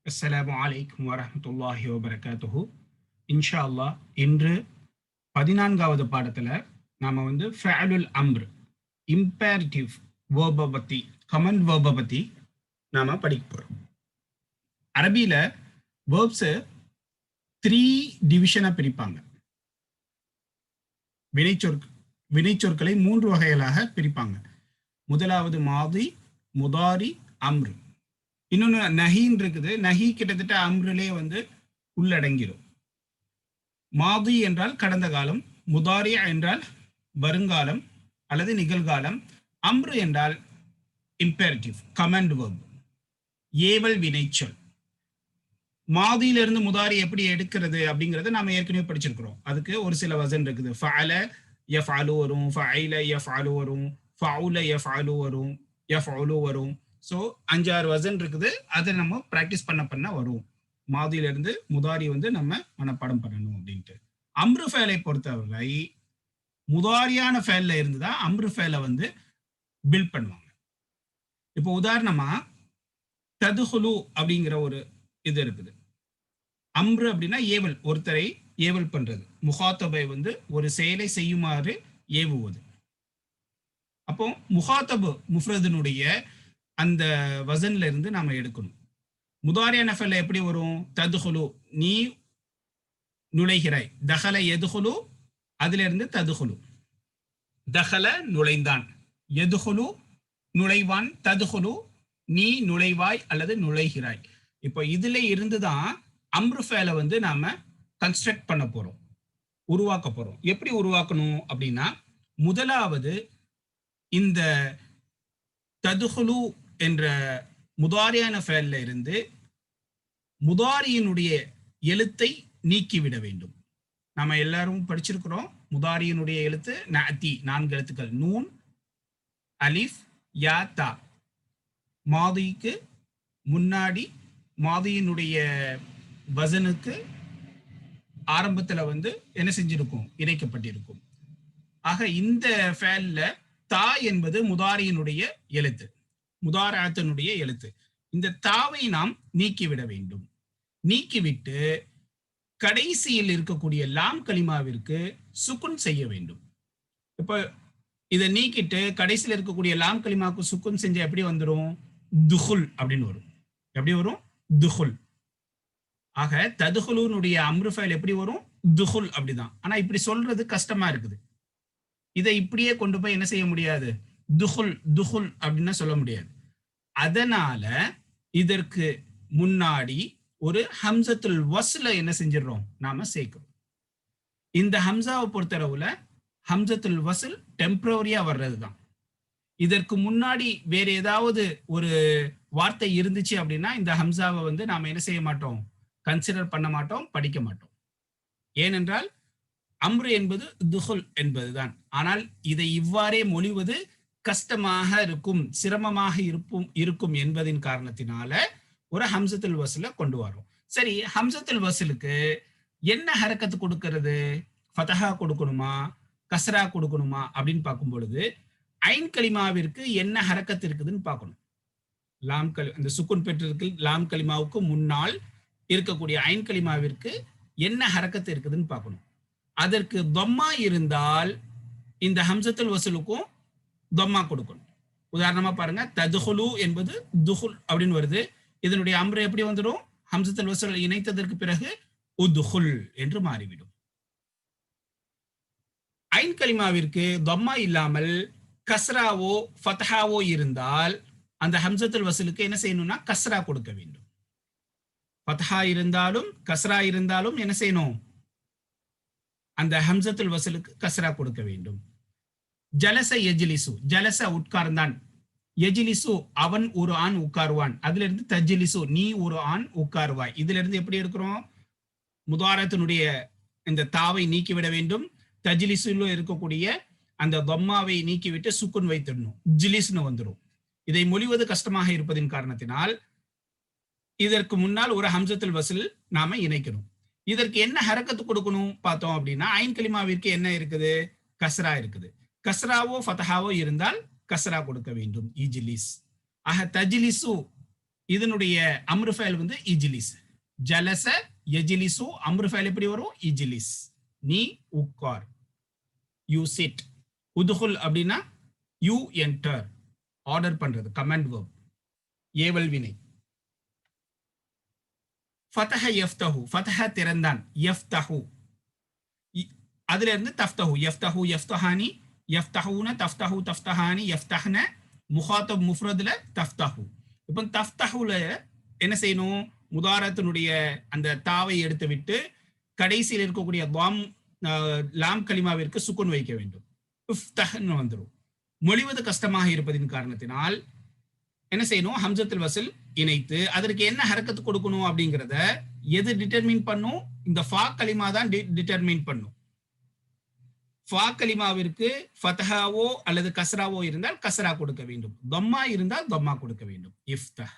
அஸ்ஸலாமு அலைக்கும் வரஹ்மத்துல்லாஹி வபரகாத்துஹு. இன்ஷா அல்லாஹ் இன்று 14வது பாடத்துல நாம ஃபஅலுல் அம்ர் இம்பேரிட்டிவ் வேர்பை பத்தி, கமெண்ட் வேர்பை பத்தி நாம படிக்க போறோம். அரபியில வேர்ப்ஸ் 3 டிவிஷனா பிரிப்பாங்க. வினைச்சொற்களை 3 வகைகளாக பிரிப்பாங்க. முதலாவது மாதி, முதாரி, அம்ரு. இன்னொன்னு நஹின்னு இருக்குது. நஹி கிட்டத்தட்ட அம்ரிலே உள்ளடங்கிடும். மாதி என்றால் கடந்த காலம், முதாரி என்றால் வருங்காலம் அல்லது நிகழ்காலம், அம்ரு என்றால் இம்பேரிட்டிவ் கமாண்ட் வேர்ப், ஏவல் வினைச்சொல். மாதியிலிருந்து முதாரி எப்படி எடுக்கிறது அப்படிங்கறத நாம ஏற்கனவே படிச்சிருக்கிறோம். அதுக்கு ஒரு சில வசன் இருக்குது. ஃபஅல யஃஅலு வரும், ஃபஅயில யஃஅலு வரும், ஃபஅுல யஃஅலு வரும், யஃஅலு வரும். ஸோ 5-6 வசன் இருக்குது. அதை நம்ம ப்ராக்டிஸ் பண்ண வரும். மாதியிலிருந்து முதாரி நம்ம மனப்பாடம் பண்ணணும் அப்படின்ட்டு. அம்ரு ஃபேலை பொறுத்தவரை முதாரியான ஃபேல்ல இருந்து தான் அம்ரு ஃபேலை பில்ட் பண்ணுவாங்க. இப்போ உதாரணமா ததுஹுலு அப்படிங்கிற ஒரு இது இருக்குது. அம்ரு அப்படின்னா ஏவல், ஒருத்தரை ஏவல் பண்றது. முகாத்தபை ஒரு செயலை செய்யுமாறு ஏவுவது. அப்போ முகாத்தபு முஃப்ரதினுடைய அந்த வசன்ல இருந்து நாம எடுக்கணும். முதாரியான ஃபெல்ல எப்படி வரும்? ததுஹுலு, நீ நுழைகிறாய். தஹல எதுஹுலு, அதுல இருந்து ததுஹுலு. தஹல நுழைந்தான், எதுஹுலு நுழைவான், ததுஹுலு நீ நுழைவாய் அல்லது நுழைகிறாய். இப்போ இதுல இருந்துதான் அம்ரு ஃபேலை நாம கன்ஸ்ட்ரக்ட் பண்ண போறோம், உருவாக்க போறோம். எப்படி உருவாக்கணும் அப்படின்னா, முதலாவது இந்த ததுஹுலு என்ற முதாரியான ஃபேல்ல இருந்து முதாரியினுடைய எழுத்தை நீக்கிவிட வேண்டும். நாம எல்லாரும் படிச்சிருக்கிறோம். முதாரியினுடைய எழுத்து நஅதி, 4 எழுத்துக்கள். நூன், அலிஃப், யா, தா. மாதிக்கு முன்னாடி மாதியினுடைய வசனுக்கு ஆரம்பத்துல என்ன செஞ்சிருக்கும்? இணைக்கப்பட்டிருக்கும். ஆக இந்த ஃபேல்ல தா என்பது முதாரியினுடைய எழுத்து, முதாராத்தினுடைய எழுத்து. இந்த தாவை நாம் நீக்கிவிட வேண்டும். நீக்கிவிட்டு கடைசியில் இருக்கக்கூடிய லாம் கலிமாவிற்கு சுக்குன் செய்ய வேண்டும். இப்ப இதை நீக்கிட்டு கடைசியில் இருக்கக்கூடிய லாம் கலிமாவுக்கு சுக்குன் செஞ்ச எப்படி வந்துடும்? துஹுல் அப்படின்னு வரும். எப்படி வரும்? துஹுல். ஆக ததுஹுலுனுடைய அம்ரு ஃபைல் எப்படி வரும்? துஹுல் அப்படிதான். ஆனா இப்படி சொல்றது கஷ்டமா இருக்குது. இதை இப்படியே கொண்டு போய் என்ன செய்ய முடியாது? துஹுல் துஹுல் அப்படின்னு சொல்ல முடியாது. அதனால இதற்கு முன்னாடி ஒரு ஹம்சத்துல் வஸ்ல என்ன செஞ்சிடறோம்? நாம சேர்க்கிறோம். இந்த ஹம்சாவை பொறுத்தளவுல ஹம்சத்துல் வஸ்ல் டெம்பரரியா வர்றதுதான். இதற்கு முன்னாடி வேற ஏதாவது ஒரு வார்த்தை இருந்துச்சு அப்படின்னா இந்த ஹம்சாவை நாம என்ன செய்ய மாட்டோம்? கன்சிடர் பண்ண மாட்டோம், படிக்க மாட்டோம். ஏனென்றால் அம்ரு என்பது துஹுல் என்பதுதான். ஆனால் இதை இவ்வாறே மொழிவது கஷ்டமாக இருக்கும், சிரமமாக இருக்கும் என்பதின் காரணத்தினால ஒரு ஹம்சத்துல் வஸ்ல கொண்டு வரோம். சரி, ஹம்சத்துல் வஸ்லுக்கு என்ன ஹரக்கத்து கொடுக்கிறது? ஃபதஹா கொடுக்கணுமா, கஸ்ரா கொடுக்கணுமா அப்படின்னு பார்க்கும் பொழுது ஐன் கலிமாவிற்கு என்ன ஹரக்கத்து இருக்குதுன்னு பார்க்கணும். லாம் கலி அந்த சுக்குன் பெற்றிருக்கு லாம் கலிமாவுக்கு முன்னால் இருக்கக்கூடிய ஐன் கலிமாவிற்கு என்ன ஹரக்கத்து இருக்குதுன்னு பார்க்கணும். அதற்கு தொம்மா இருந்தால் இந்த ஹம்சத்துல் வஸ்லுக்கும் தொம்மா கொடுக்கணும். உதாரணமா பாருங்க, ததுஹுலு என்பது துஹுல் அப்படின்னு வருது. இதனுடைய அம்ரு எப்படி வந்துடும்? ஹம்சத்துல் வஸ்ல் இணைத்ததற்கு பிறகு உதுஹுல் என்று மாறிவிடும். ஐன் கலிமாவிற்கு தொம்மா இல்லாமல் கஸ்ராவோ ஃபத்ஹாவோ இருந்தால் அந்த ஹம்சத்துல் வஸ்லுக்கு என்ன செய்யணும்னா கஸ்ரா கொடுக்க வேண்டும். ஃபத்ஹா இருந்தாலும் கஸ்ரா இருந்தாலும் என்ன செய்யணும்? அந்த ஹம்சத்துல் வஸ்லுக்கு கஸ்ரா கொடுக்க வேண்டும். ஜலச எஜ்லிசு, ஜலச உட்கார்ந்தான், எஜ்லிசு அவன் ஒரு ஆண் உட்காருவான். அதுல இருந்து தஜ்லிசு நீ ஒரு ஆண் உட்காருவாய். இதுல இருந்து எப்படி எடுக்கிறோம்? முதாரத்தினுடைய இந்த தாவை நீக்கிவிட வேண்டும். தஜ்லிசுல இருக்கக்கூடிய அந்த தொம்மாவை நீக்கிவிட்டு சுக்குன் வைத்திடணும், ஜிலிஸ்னு வந்துடும். இதை மொழிவது கஷ்டமாக இருப்பதின் காரணத்தினால் இதற்கு முன்னால் ஒரு ஹம்சத்துல் வஸ்ல் நாம இணைக்கணும். இதற்கு என்ன ஹரக்கத்து கொடுக்கணும் பார்த்தோம் அப்படின்னா, ஐன் கலிமாவிற்கு என்ன இருக்குது? கஸ்ரா இருக்குது. கஸ்ராவோ ஃபதஹாவோ இருந்தால் கஸ்ரா கொடுக்க வேண்டும், இஜ்லிஸ். ஆக தஜ்லிசு இதனுடைய அம்ரு ஃபைல் வந்து இஜ்லிஸ். ஜலச யஜ்லிசு அம்ரு ஃபைல் எப்படி வரும்? இஜ்லிஸ், நீ உட்கார். You sit. உதுகுல் அப்படின்னா யூ என்டர், ஆர்டர் பண்றது, கமாண்ட் வெர்ப், ஏவல் வினை. ஃபதஹ யஃப்தஹு, ஃபதஹ திறந்தான், யஃப்தஹு அதுல இருந்து தஃப்தஹு, யஃப்தஹு யஃப்தஹானி, யஃப்தஹூன தஃப்தஹு தஃப்தஹானி, யஃப்தஹ்ன முகாத்தப் முஃப்ரதுல தஃப்தஹு. இப்போ தஃப்தஹுல என்ன செய்யணும்? முதாரத்தினுடைய அந்த தாவை எடுத்து விட்டு கடைசியில் இருக்கக்கூடிய லாம் கலிமாவிற்கு சுக்குன் வைக்க வேண்டும். இஃப்தஹ்னு வந்துடும். மொழிவது கஷ்டமாக இருப்பதின் காரணத்தினால் என்ன செய்யணும்? ஹம்சத்துல் வஸ்ல் இணைத்து அதற்கு என்ன ஹரக்கத்து கொடுக்கணும் அப்படிங்கிறத எது டிட்டர்மின் பண்ணும்? இந்த ஃபா கலிமா தான் டிட்டர்மின் பண்ணும். ஃபா கலிமாவிற்கு ஃபதஹாவோ அல்லது கஸ்ராவோ இருந்தால் கஸ்ரா கொடுக்க வேண்டும், தம்மா இருந்தால் தம்மா கொடுக்க வேண்டும். இஃப்தஹ்.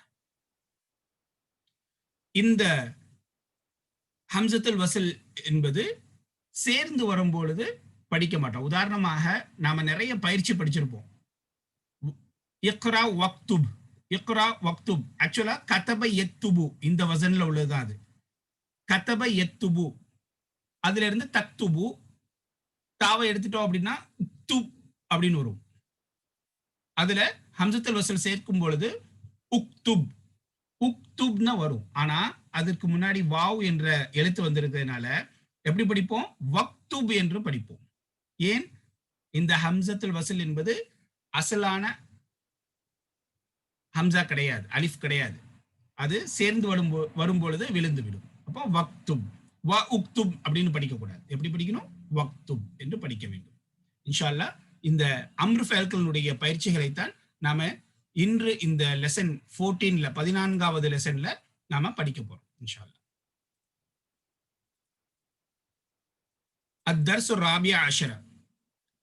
இந்த ஹம்சத்துல் வஸ்ல் என்பது சேர்ந்து வரும்பொழுது படிக்க மாட்டோம். உதாரணமாக நாம நிறைய பயிற்சி படிச்சிருப்போம். இக்ரா வக்துப், இக்ரா வக்துப். ஆக்சுவலா கதப யக்துபு இந்த வசன்ல உள்ளதுதான் அது. கதப யக்துபு, அதுல இருந்து தக்துபு தாவை எடுத்துட்டோம் அப்படின்னா உக்துப் அப்படின்னு வரும். அதுல ஹம்சத்துல் வஸ்ல் சேர்க்கும் பொழுது உக்துப், உக்துப்னா வரும். ஆனா அதற்கு முன்னாடி வாவ் என்ற எழுத்து வந்திருக்கிறதுனால எப்படி படிப்போம்? வக்துப் என்று படிப்போம். ஏன்? இந்த ஹம்சத்துல் வஸ்ல் என்பது அசலான ஹம்சா கிடையாது, அலிஃப் கிடையாது. அது சேர்ந்து வரும்பொழுது விழுந்து விடும். அப்போ வக்துப், வ உக்துப் அப்படின்னு படிக்க கூடாது. எப்படி படிக்கணும்? வக்துப் என்று படிக்க வேண்டும். இன்ஷா அல்லாஹ் இந்த அம்ரு ஃபைல்களுடைய பயிற்சிகளைத்தான் நாம இன்று இந்த லெசன் 14ல 14வது லெசன்ல நாம படிக்க போறோம் இன்ஷா அல்லாஹ். அத்தர்சு ராபியா அஷர,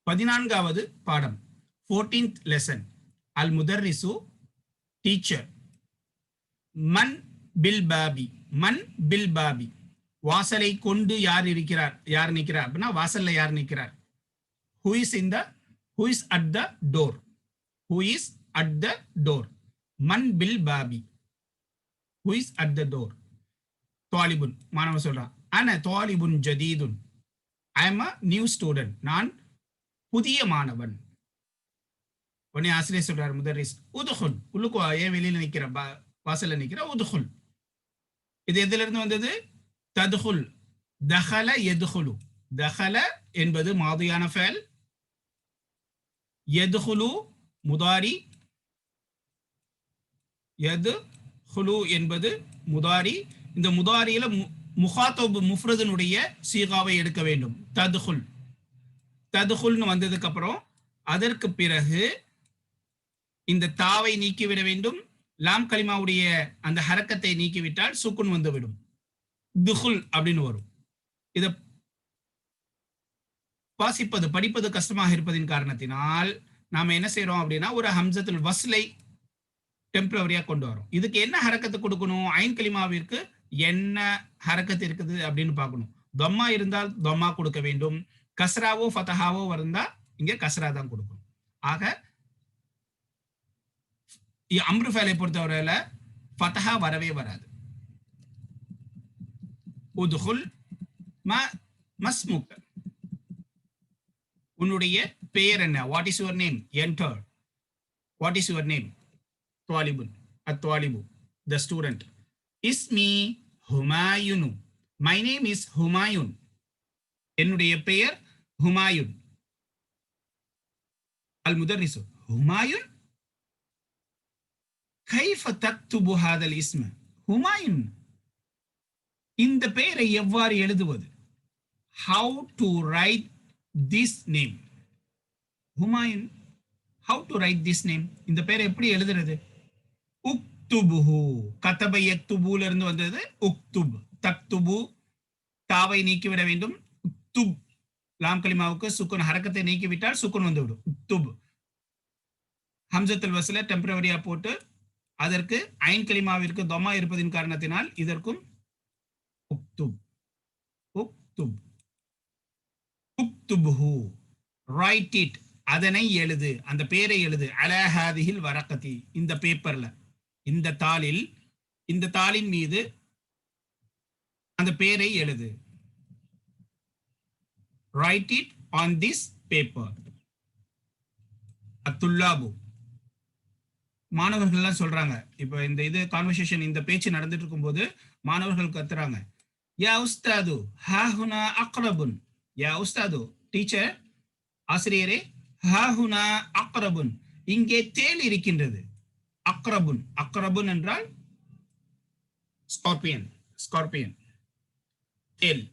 14வது பாடம், 14th லெசன். அல் முதர்ரிசு, டீச்சர். மன் பில் பாபி, மன் பில் பாபி, வாசலை கொண்டு யார் இருக்கிறார்? யார் நிற்கிறார் அப்படின்னா வாசல்ல யார் நிற்கிறார்? Who is in the, who is at the door, who is at the door. மன் பில் பாபி, who is at the door. தாலிபுன், மாணவன் சொல்றான், அன தாலிபுன் ஜதீதுன், I am a new student, நான் புதிய மாணவன். உடனே ஆசிரியர் சொல்றாரு முதர்ரிஸ், உதுகுல், உள்ளுக்கு ஏன் வெளியில நிக்கிற, வாசல்ல நிக்கிற, உதுகுல். இது எதுல இருந்து வந்தது? ததுகுல், தஹல யதுகுலு. தஹல என்பது மாதியான ஃபேல், யதுகுலு முதாரி, யதுகுலு என்பது முதாரி. இந்த முதாரியில முகாத்தப் முஃப்ரதுனுடைய சீகாவை எடுக்க வேண்டும். ததுகுல், ததுகுல்னு வந்ததுக்கு அப்புறம் அதற்கு பிறகு இந்த தாவை நீக்கிவிட வேண்டும். லாம் கலிமாவுடைய அந்த ஹரக்கத்தை நீக்கிவிட்டால் சுக்குன் வந்துவிடும், துகுல் அப்படின்னு வரும். இத வாசிப்பது படிப்பது கஷ்டமாக இருப்பதின் காரணத்தினால் நாம என்ன செய்யறோம் அப்படின்னா ஒரு ஹம்சத்துல் வஸ்லை டெம்பரரியா கொண்டு வரோம். இதுக்கு என்ன ஹரக்கத்தை கொடுக்கணும்? ஐன் கலிமாவிற்கு என்ன ஹரக்கத்து இருக்குது அப்படின்னு பார்க்கணும். தம்மா இருந்தால் தம்மா கொடுக்க வேண்டும், கஸ்ராவோ ஃபதஹாவோ இருந்தா இங்க கஸ்ரா தான் கொடுக்கணும். ஆக அம்ரு ஃபைலை பொறுத்தவரையில ஃபதஹா வரவே வராது. உதுகுல் மஸ்முக், உன்னுடைய பெயர் என்ன? What is your name? என்டர். What is your name? தாலிபுன், அத்வாலிபு, த ஸ்டூடெண்ட். இஸ்மி ஹுமாயுனு, மை நேம் இஸ் ஹுமாயுன், என்னுடைய பெயர் ஹுமாயுன். அல் முதர்ரிசு, ஹுமாயுன் கைஃப தக்துபு ஹாதல் இஸ்ம, ஹுமாயுன் இந்த பெயரை எவ்வாறு எழுதுவது? How to write this name? Humayun, how to write this name? இந்த பெயரை எப்படி எழுதுறது? உக்துபுஹு, கதப யக்துபுல இருந்து வந்தது உக்துப். தக்துபு தாவை நீக்கிவிட வேண்டும். உக்துப், லாம் கலிமாவுக்கு சுக்குன் ஹரக்கத்தை நீக்கிவிட்டால் சுக்குன் வந்துவிடும். உக்துப். ஹம்சத்துல் வஸ்ல டெம்பரரியா போட்டு அதற்கு ஐன் கலிமாவிற்கு தம்மா இருப்பதின் காரணத்தினால் இதற்கும் உக்துப், உக்துப், உக்துபுஹு, ரைட் இட், அதனை எழுது, அந்த பேரை எழுது. அலா ஹாதிஹில் வரகதி, இந்த பேப்பர்ல, இந்த தாளில் இந்த தாளின் மீது அந்த பெயரை எழுது. Write it on this paper. அத்துல்லாபு. மாணவர்கள் எல்லாம் சொல்றாங்க. இப்ப இந்த இது கான்வர்சேஷன், இந்த பேச்சு நடந்துட்டு இருக்கும்போது மாணவர்கள் கத்துறாங்க, யா உஸ்தாது ஹாஹுனா அக்ரபுன். யா உஸ்தாது, டீச்சர், ஆசிரியரே, ஹாஹுனா அக்ரபுன், இங்கே தேள் இருக்கின்றது. அக்ரபுன், அக்ரபுன் என்றால் ஸ்கார்பியன். ஸ்கார்பியன், தேள்.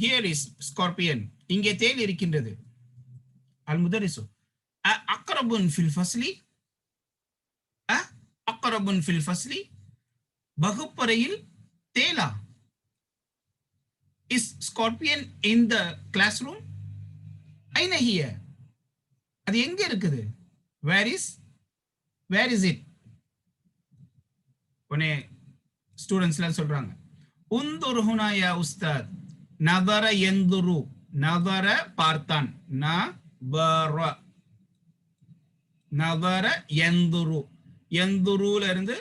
Here is scorpion. இங்கே தேள் இருக்கின்றது. அல் முதரிசு, அக்ரபுன் ஃபில் ஃபஸ்லி, அக்ரபுன் ஃபில் ஃபஸ்லி, வகுப்பறையில் தேளா? Is scorpion in the classroom? Jana here? அது எங்க இருக்குது? Where is it? உடனே ஸ்டூடெண்ட்ஸ் எல்லாம் சொல்றாங்க, உந்துரு ஹுனா யா உஸ்தாத். நதர எந்துரு, நதர பார்த்தான், நதர எந்துரு, எந்துருல இருந்து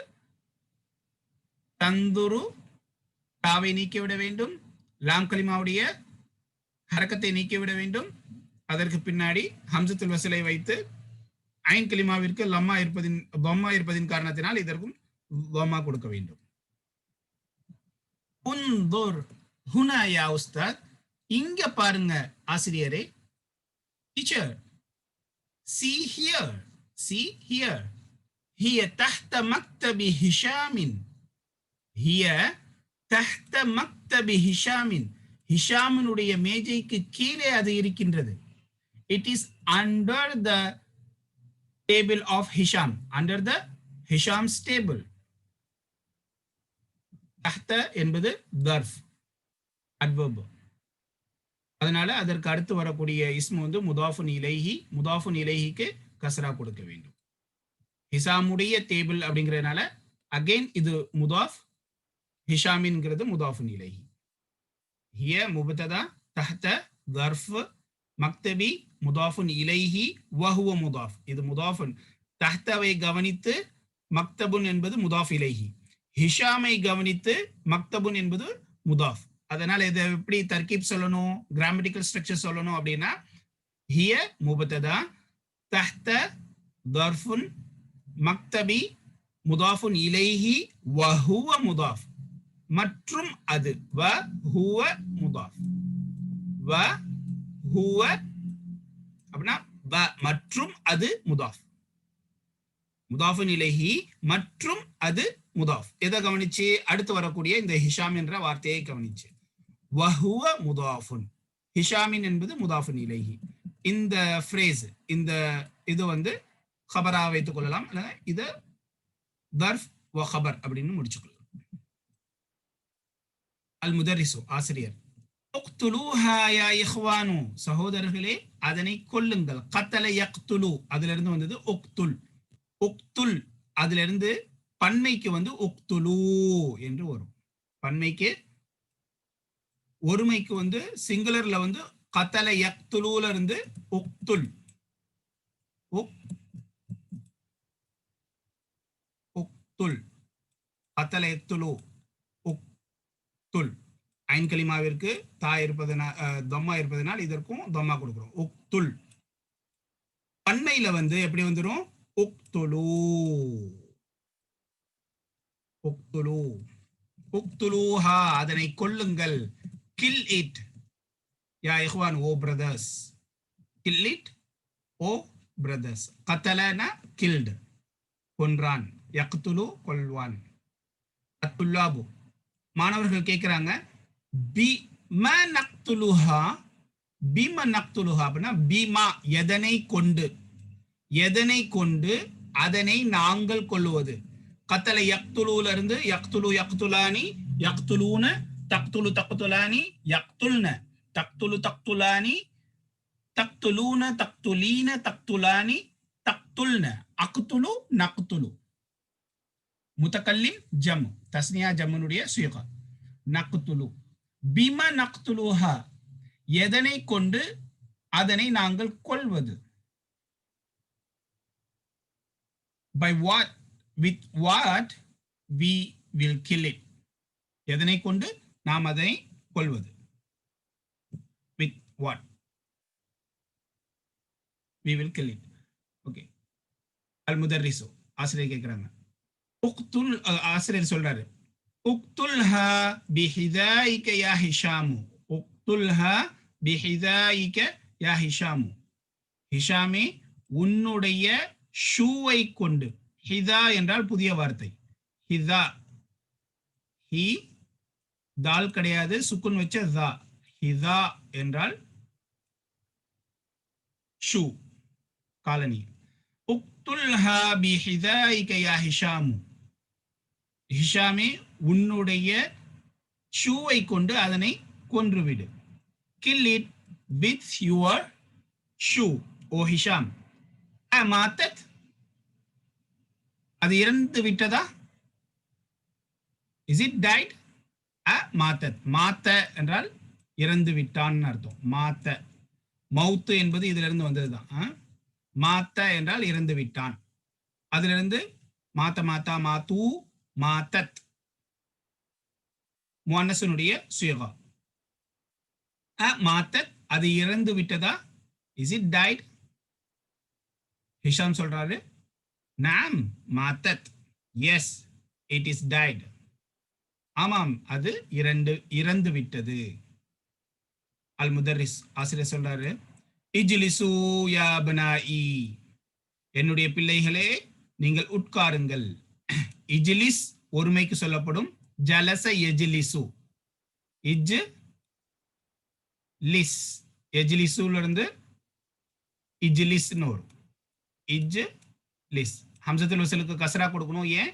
தந்துரு தாவை நீக்கிவிட வேண்டும், லாம் கலிமாவுடைய ஹரக்கத்தை நீக்கிவிட வேண்டும். அதற்கு பின்னாடி ஹம்சத்துல் வஸலை வைத்து ஐன் கலிமாவிற்கு லம்மா இருப்பதின் காரணத்தினால் இதற்கும் லம்மா கொடுக்க வேண்டும். உந்துர் ஹுனா யா உஸ்தாத், இங்க பாருங்க ஆசிரியரே. Teacher, see here, see here. هي تحت مكتب هشام. هي تحت مكتب هشام. ஹிஷாமினுடைய மேஜைக்கு கீழே அது இருக்கின்றது. It is under the table of Hisham, under the Hisham's table. தஹ்த என்பது தர்ஃப், அட்வர்ப். அதனால அதற்கு அடுத்து வரக்கூடிய இஸ்மு வந்து முதாஃபுன் இலைஹி. முதாஃபுன் இலைஹிக்கு கஸ்ரா கொடுக்க வேண்டும். ஹிஷாமுடைய டேபிள் அப்படிங்கிறதுனால அகைன் இது முதாஃப், ஹிஷாமின்ங்கிறது முதாஃபுன் இலைஹி. ஹிய முபததா, தஹ்த தர்ஃப், மக்தபி முதாஃபுன் இலைஹி, வஹுவ முதாஃப். இது முதாஃபுன். தஹ்தவை கவனித்து மக்தபுன் என்பது முதாஃப் இலைஹி. ஹிஷாமை கவனித்து மக்தபுன் என்பது முதாஃப். அதனால இதை எப்படி தர்கீப் சொல்லணும், கிராமட்டிக்கல் ஸ்ட்ரக்சர் சொல்லணும் அப்படின்னா, ஹிய முபததா, தஹ்த தர்ஃபுன், மக்தபி முதாஃபுன் இலைஹி, வஹுவ முதாஃப். மற்றும் அது, வ ஹுவ முதாஃப். வ ஹுவ அப்படின்னா மற்றும் அது முதாஃப். முதாஃபுன் இலைஹி மற்றும் அது முதாஃப். எதை கவனிச்சு? அடுத்து வரக்கூடிய இந்த ஹிஷாம் என்ற வார்த்தையை கவனிச்சு. வஹுவ முதாஃபுன், ஹிஷாமின் என்பது முதாஃபுன் இலைஹி. இந்த ஃப்ரேஸ், இந்த இது வந்து ஹபரா வைத்துக் கொள்ளலாம், இத தர்ஃப் வ ஹபர் அப்படின்னு முடிச்சுக்கொள்ளலாம். அல் முதரிசு, ஆசிரியர். உக்துலூஹா யா இஹ்வானு, சகோதரர்களே அதனை கொல்லுங்கள். கத்தல யக்துலு, அதுல இருந்து வந்தது உக்துல். உக்துல் அதுல இருந்து பன்மைக்கு வந்து உக்துலு என்று வரும். பன்மைக்கு, ஒருமைக்கு வந்து சிங்குலர்ல வந்து கத்தல யக்துலுல இருந்து உக்துல். உக்துல், கத்தல யக்துலு, உக்துல். ஐன் கலிமாவிற்கு தா இருப்பதனால், தொம்மா இருப்பதனால் இதற்கும் தொம்மா கொடுக்கிறோம். உக்துல். பன்மையில வந்து எப்படி வந்துடும்? உக்துலு, உக்துலு. உக்துலூஹா, அதனை கொல்லுங்கள். கில் இட் யா இஹ்வான், O brothers. Kill it, O brothers. கத்தலனா கில்ட், கொன்றான். யக்துலு, கொல்வான். அத்துல்லாபு, மாணவர்கள் கேட்கிறாங்க, பிமா நக்துலுஹா. பிமா நக்துலுஹா அப்படின்னா பிமா, எதனை கொண்டு, எதனை கொண்டு அதனை நாங்கள் கொள்ளுவது. கத்தல யக்துலுல இருந்து யக்துலு யக்துலானி, யக்துலூன, தக்துலு தக்துலானி, யக்துல்ன, தக்துலு தக்துலானி, தக்துலூன, தக்துலீன, தக்துலானி, தக்துல்ன. அக்துலு நக்துலு. முத்தகல்லிம் ஜம், தஸ்னியா ஜம்முனுடைய சுயகா. நக்துலு. பிமா நக்துலுஹா, எதனை கொண்டு அதனை நாங்கள் கொள்வது. By what with what we will kill it. எதனை கொண்டு நாம் அதை கொல்வது. with what we will kill it. Okay. அல் முதர்ரிசு ஆசிரியர் கேட்கிறாங்க. உக்துல் ஆசிரியர் சொல்றாரு உக்துல்ஹா பிஹிதாயிக யா ஹிஷாமு. உக்துல்ஹா பிஹிதாயிக யா ஹிஷாமு. ஹிஷாமே உன்னுடைய ஷூவை கொண்டு. ஹிதா என்றால் புதிய வார்த்தை. ஹிதா ஹி தால் கிடையாது, சுக்குன் வச்ச தா. ஹிதா என்றால் ஷூ காலனி. உக்துல்ஹா பிஹிதாயிக யா ஹிஷாமு. ஹிஷாமே உன்னுடைய ஷூவை கொண்டு அதனை கொன்றுவிடு. kill it with your shoe. O Hisham, மாத்தத் அது இறந்து விட்டதா? is it died? மாத்தத். மாத்த என்றால் இறந்து விட்டான் அர்த்தம். மாத்த மவுத்து என்பது இதிலிருந்து வந்ததுதான். மாத்த என்றால் இறந்து விட்டான். அதிலிருந்து மாத்த மாத்தா மாத்து மாத்தத் முஅன்னஸுடைய சுயகா. மாத்தத் அது இறந்து விட்டதா? is it died? ஹிஷாம் சொல்றாரு நாம் மாத்தத், எஸ் இட் இஸ் died. ஆமாம் அது இறந்து விட்டது. அல் முதர்ரிஸ் ஆசிரியர் சொல்றாரு இஜ்லிசு யா பனாஇ. என்னுடைய பிள்ளைகளே நீங்கள் உட்காருங்கள். இஜ்லிஸ் ஒருமைக்கு சொல்லப்படும். ஜலச எஜ்லிசு. இஜ் லிஸ். எஜ்லிசுல இருந்து இஜ்லிஸ்னு வரும். இஜ் லிஸ். ஹம்சத்துல் வஸலுக்கு கஸ்ரா கொடுக்கணும். ஏன்?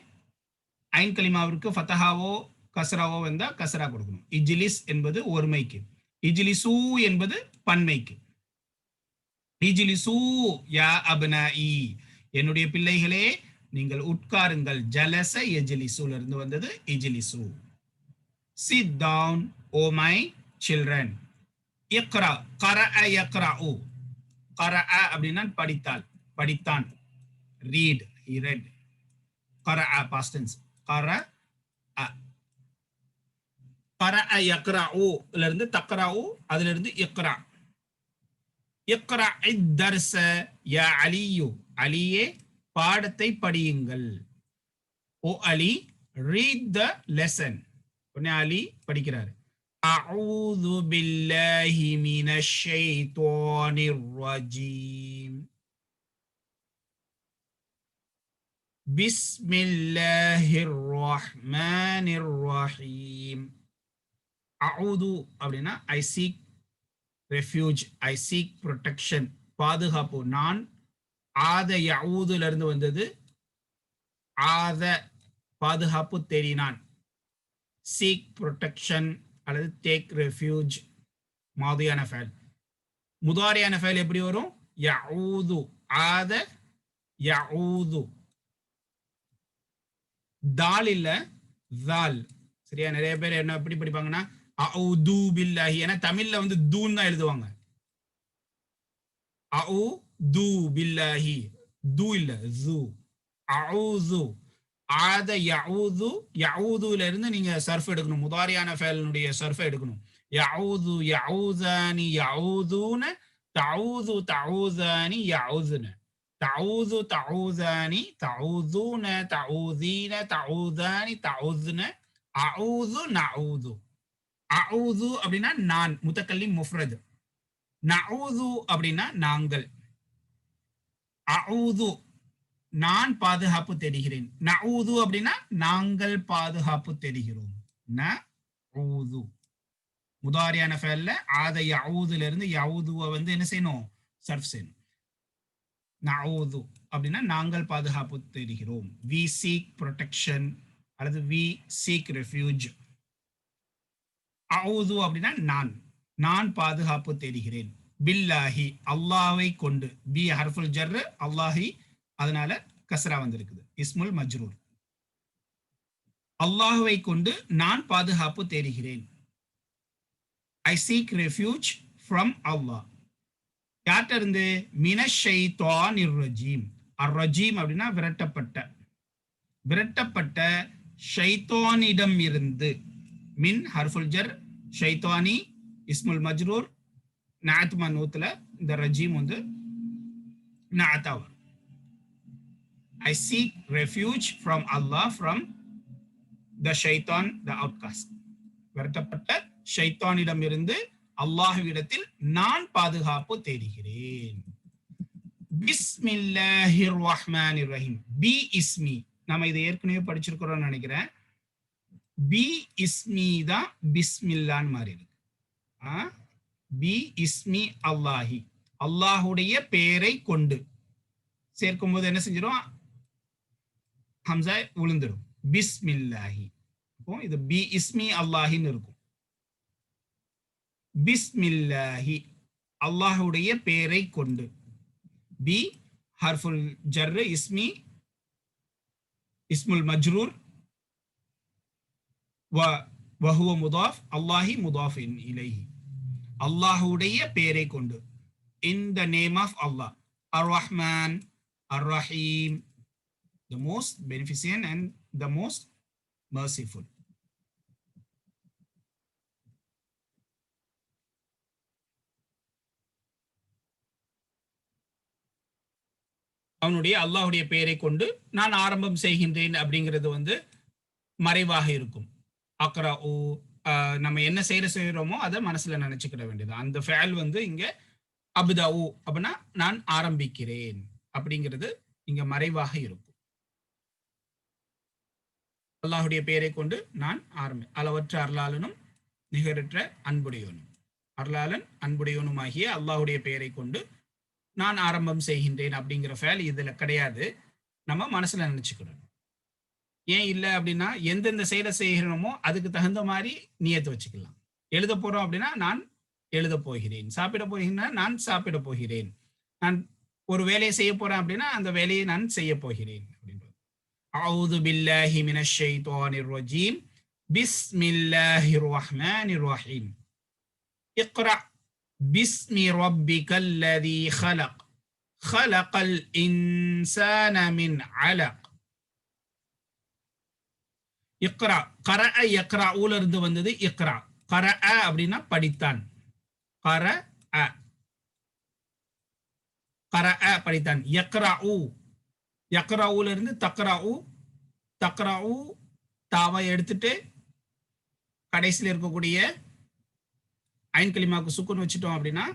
ஐன் கலிமாவிற்கு ஃபதஹாவோ கஸ்ராவோ வந்தா கஸ்ரா கொடுக்கணும். இஜ்லிஸ் என்பது ஒருமைக்கு, இஜ்லிசு என்பது பன்மைக்கு. இஜ்லிசு யா அப்னாஇ, என்னுடைய பிள்ளைகளே நீங்கள் உட்காருங்கள். ஜலச எஜ்லிசுல இருந்து வந்தது இஜ்லிசு. sit down o my children. இக்ரா. கரஅ யக்ரஉ. கரஅ அப்படின்னா படித்தால், படித்தான். read, he read. கரஅ past tense. கரஅ. கரஅ யக்ரஉ ல இருந்து தக்ரஉ, அதில இருந்து இக்ரா. இக்ரா இத்தர்ஸ யா அலியு. அலியே பாடத்தை படியுங்கள். ஓ அலி, read the lesson. உடனே அலி படிக்கிறார். அஊது பில்லாஹி மினஷ் ஷைத்தானிர் ரஜீம். பிஸ்மில்லாஹிர் ரஹ்மானிர் ரஹீம். அஊது அப்படின்னா I seek refuge, I seek protection, பாதுகாப்பு. நான் ஆத யஊதுல இருந்து வந்தது. ஆத பாதுகாப்பு தேடினான். சீக் ப்ரொடெக்ஷன் அல்லது டேக் ரெஃப்யூஜ் மாதியான ஃபைல். முதாரியான ஃபைல் எப்படி வரும்? யஊது. ஆத யஊது. தால் இல்ல தால். சரியா? நிறைய பேர் என்ன எப்படி படிப்பாங்கன்னா அஊது பில்லாஹி. ஏன்னா தமிழ்ல வந்து தூன் தான் எழுதுவாங்க. அஊது பில்லாஹி. தூ இல்ல ஜூ. அஊது. ஆத யஊது. யஊதுல இருந்து நீங்க சர்ஃப் எடுக்கணும். முதாரியான ஃபைலினுடைய சர்ஃப் எடுக்கணும். யஊது யஊதானி யஊதுன. தஊது தஊதானி யஊதுன. தஊது தஊதானி தஊதுன தஊதீன தஊதானி தஊதுன. அஊது நஊது. அஊது அப்படின்னா நான், முத்தக்கல்லிம் முஃப்ரத். நஊது அப்படின்னா நாங்கள். அஊது நான் பாதுகாப்பு தேடுகிறேன். நஊது அப்படின்னா நாங்கள் பாதுகாப்பு தேடுகிறோம். நஊது முதாரியான ஃபைல்ல ஆத யஊதுல இருந்து யஊதுவை வந்து என்ன செய்யணும்? சர்ஃப் செய்யணும். நஊது அப்படின்னா நாங்கள் பாதுகாப்பு தேடுகிறோம். we seek protection அல்லது we seek refuge. அஊது அப்படின்னா நான் பாதுகாப்பு தேடுகிறேன். பில்லாஹி அல்லாஹ்வை கொண்டு. பி ஹர்ஃபுல் ஜர், அல்லாஹி அதனால கஸ்ரா வந்திருக்குது. இஸ்முல் மஜ்ரூர். அல்லாஹ்வை கொண்டு நான் பாதுகாப்பு தேடுகிறேன். ஐ சீக் ரெஃப்யூஜ் ஃப்ரம் அல்லாஹ். யார்கிட்ட இருந்து? மினஷ் ஷைத்தானிர் ரஜீம். அர் ரஜீம் அப்படின்னா விரட்டப்பட்ட. விரட்டப்பட்ட ஷைத்தானிடம் இருந்து. மின் ஹர்ஃபுல் ஜர், ஷைத்தானி இஸ்முல் மஜ்ரூர், நாத் மனூத்ல இந்த ரஜீம் வந்து நாத்தா வரும். I seek refuge from Allah from the shaitan, the outcast. விரட்டப்பட்ட ஷைத்தானிடம் இருந்து அல்லாஹ்விடத்தில் நான் பாதுகாப்பு தேடுகிறேன். பிஸ்மில்லாஹிர் ரஹ்மானிர் ரஹீம். பி இஸ்மி, நம்ம இதை ஏற்கனவே படிச்சிருக்கிறோம்னு நினைக்கிறேன். பி இஸ்மி தான் பிஸ்மில்லான்னு மாறி இருக்கு. பி இஸ்மி அல்லாஹி, அல்லாஹுடைய பெயரை கொண்டு சேர்க்கும் போது என்ன செஞ்சிடும்? ஹம்சா விழுந்துடும். பிஸ்மில்லாஹி. அப்போ இது பி இஸ்மி அல்லாஹின்னு இருக்கும். பிஸ்மில்லாஹி, அல்லாஹுடைய பெயரை கொண்டு. பி ஹர்ஃபுல் ஜர், இஸ்மி இஸ்முல் மஜ்ரூர், வஹுவ முதாஃப், அல்லாஹி முதாஃப் இலைஹி. அல்லாஹுடைய பெயரை கொண்டு. இன் த நேம் ஆஃப் அல்லாஹ். அர் ரஹ்மான், அர் Rahim, the most beneficent and the most merciful. அவனுடைய அல்லாஹுடைய பெயரை கொண்டு நான் ஆரம்பம் செய்கின்றேன் அப்படிங்கிறது வந்து மறைவாக இருக்கும். அக்ரா ஓ, நம்ம என்ன செய்யறோமோ அதை மனசுல நினைச்சுக்கிட வேண்டியது. அந்த ஃபேல் வந்து இங்க அபுதா ஓ அப்படின்னா நான் ஆரம்பிக்கிறேன் அப்படிங்கிறது இங்க மறைவாக இருக்கும். அல்லாஹுடைய பெயரை கொண்டு நான் அளவற்ற அருளாளனும் நிகரற்ற அன்புடையோனும். அருளாளன் அன்புடையோனும் ஆகிய அல்லாஹுடைய பெயரை கொண்டு நான் ஆரம்பம் செய்கின்றேன் அப்படிங்கிற ஃபேல் இதுல கிடையாது. நம்ம மனசுல நினைச்சுக்கணும். ஏன் இல்லை அப்படின்னா எந்தெந்த செயலை செய்கிறோமோ அதுக்கு தகுந்த மாதிரி நியத்து வச்சுக்கலாம். எழுத போறோம் அப்படின்னா நான் எழுத போகிறேன். சாப்பிட போகிறேன்னா நான் சாப்பிட போகிறேன். நான் ஒரு வேலையை செய்ய போறேன் அப்படின்னா அந்த வேலையை நான் செய்ய போகிறேன் அப்படின்றது. அஊது பில்லாஹி மினஷ் ஷைத்தானிர் ரஜீம். பிஸ்மில்லாஹிர் ரஹ்மானிர் ரஹீம். இக்ரா பிஸ்மி ரப்பிக்கல் லதீ خلق خلقல் இன்சான மின் அலக். இக்ரா, கரஅ யக்ரஊல இருந்து வந்தது இக்ரா. கரஅ அப்படின்னா படித்தான். கரஅ, கரஅ படித்தான். யக்ரஊ, யக்ரஊல இருந்து தக்ரஊ. தக்ரஊ தாவை எடுத்துட்டு கடைசியில் இருக்கக்கூடிய ஐன் கலிமாவுக்கு சுக்குன் வச்சுட்டோம் அப்படின்னா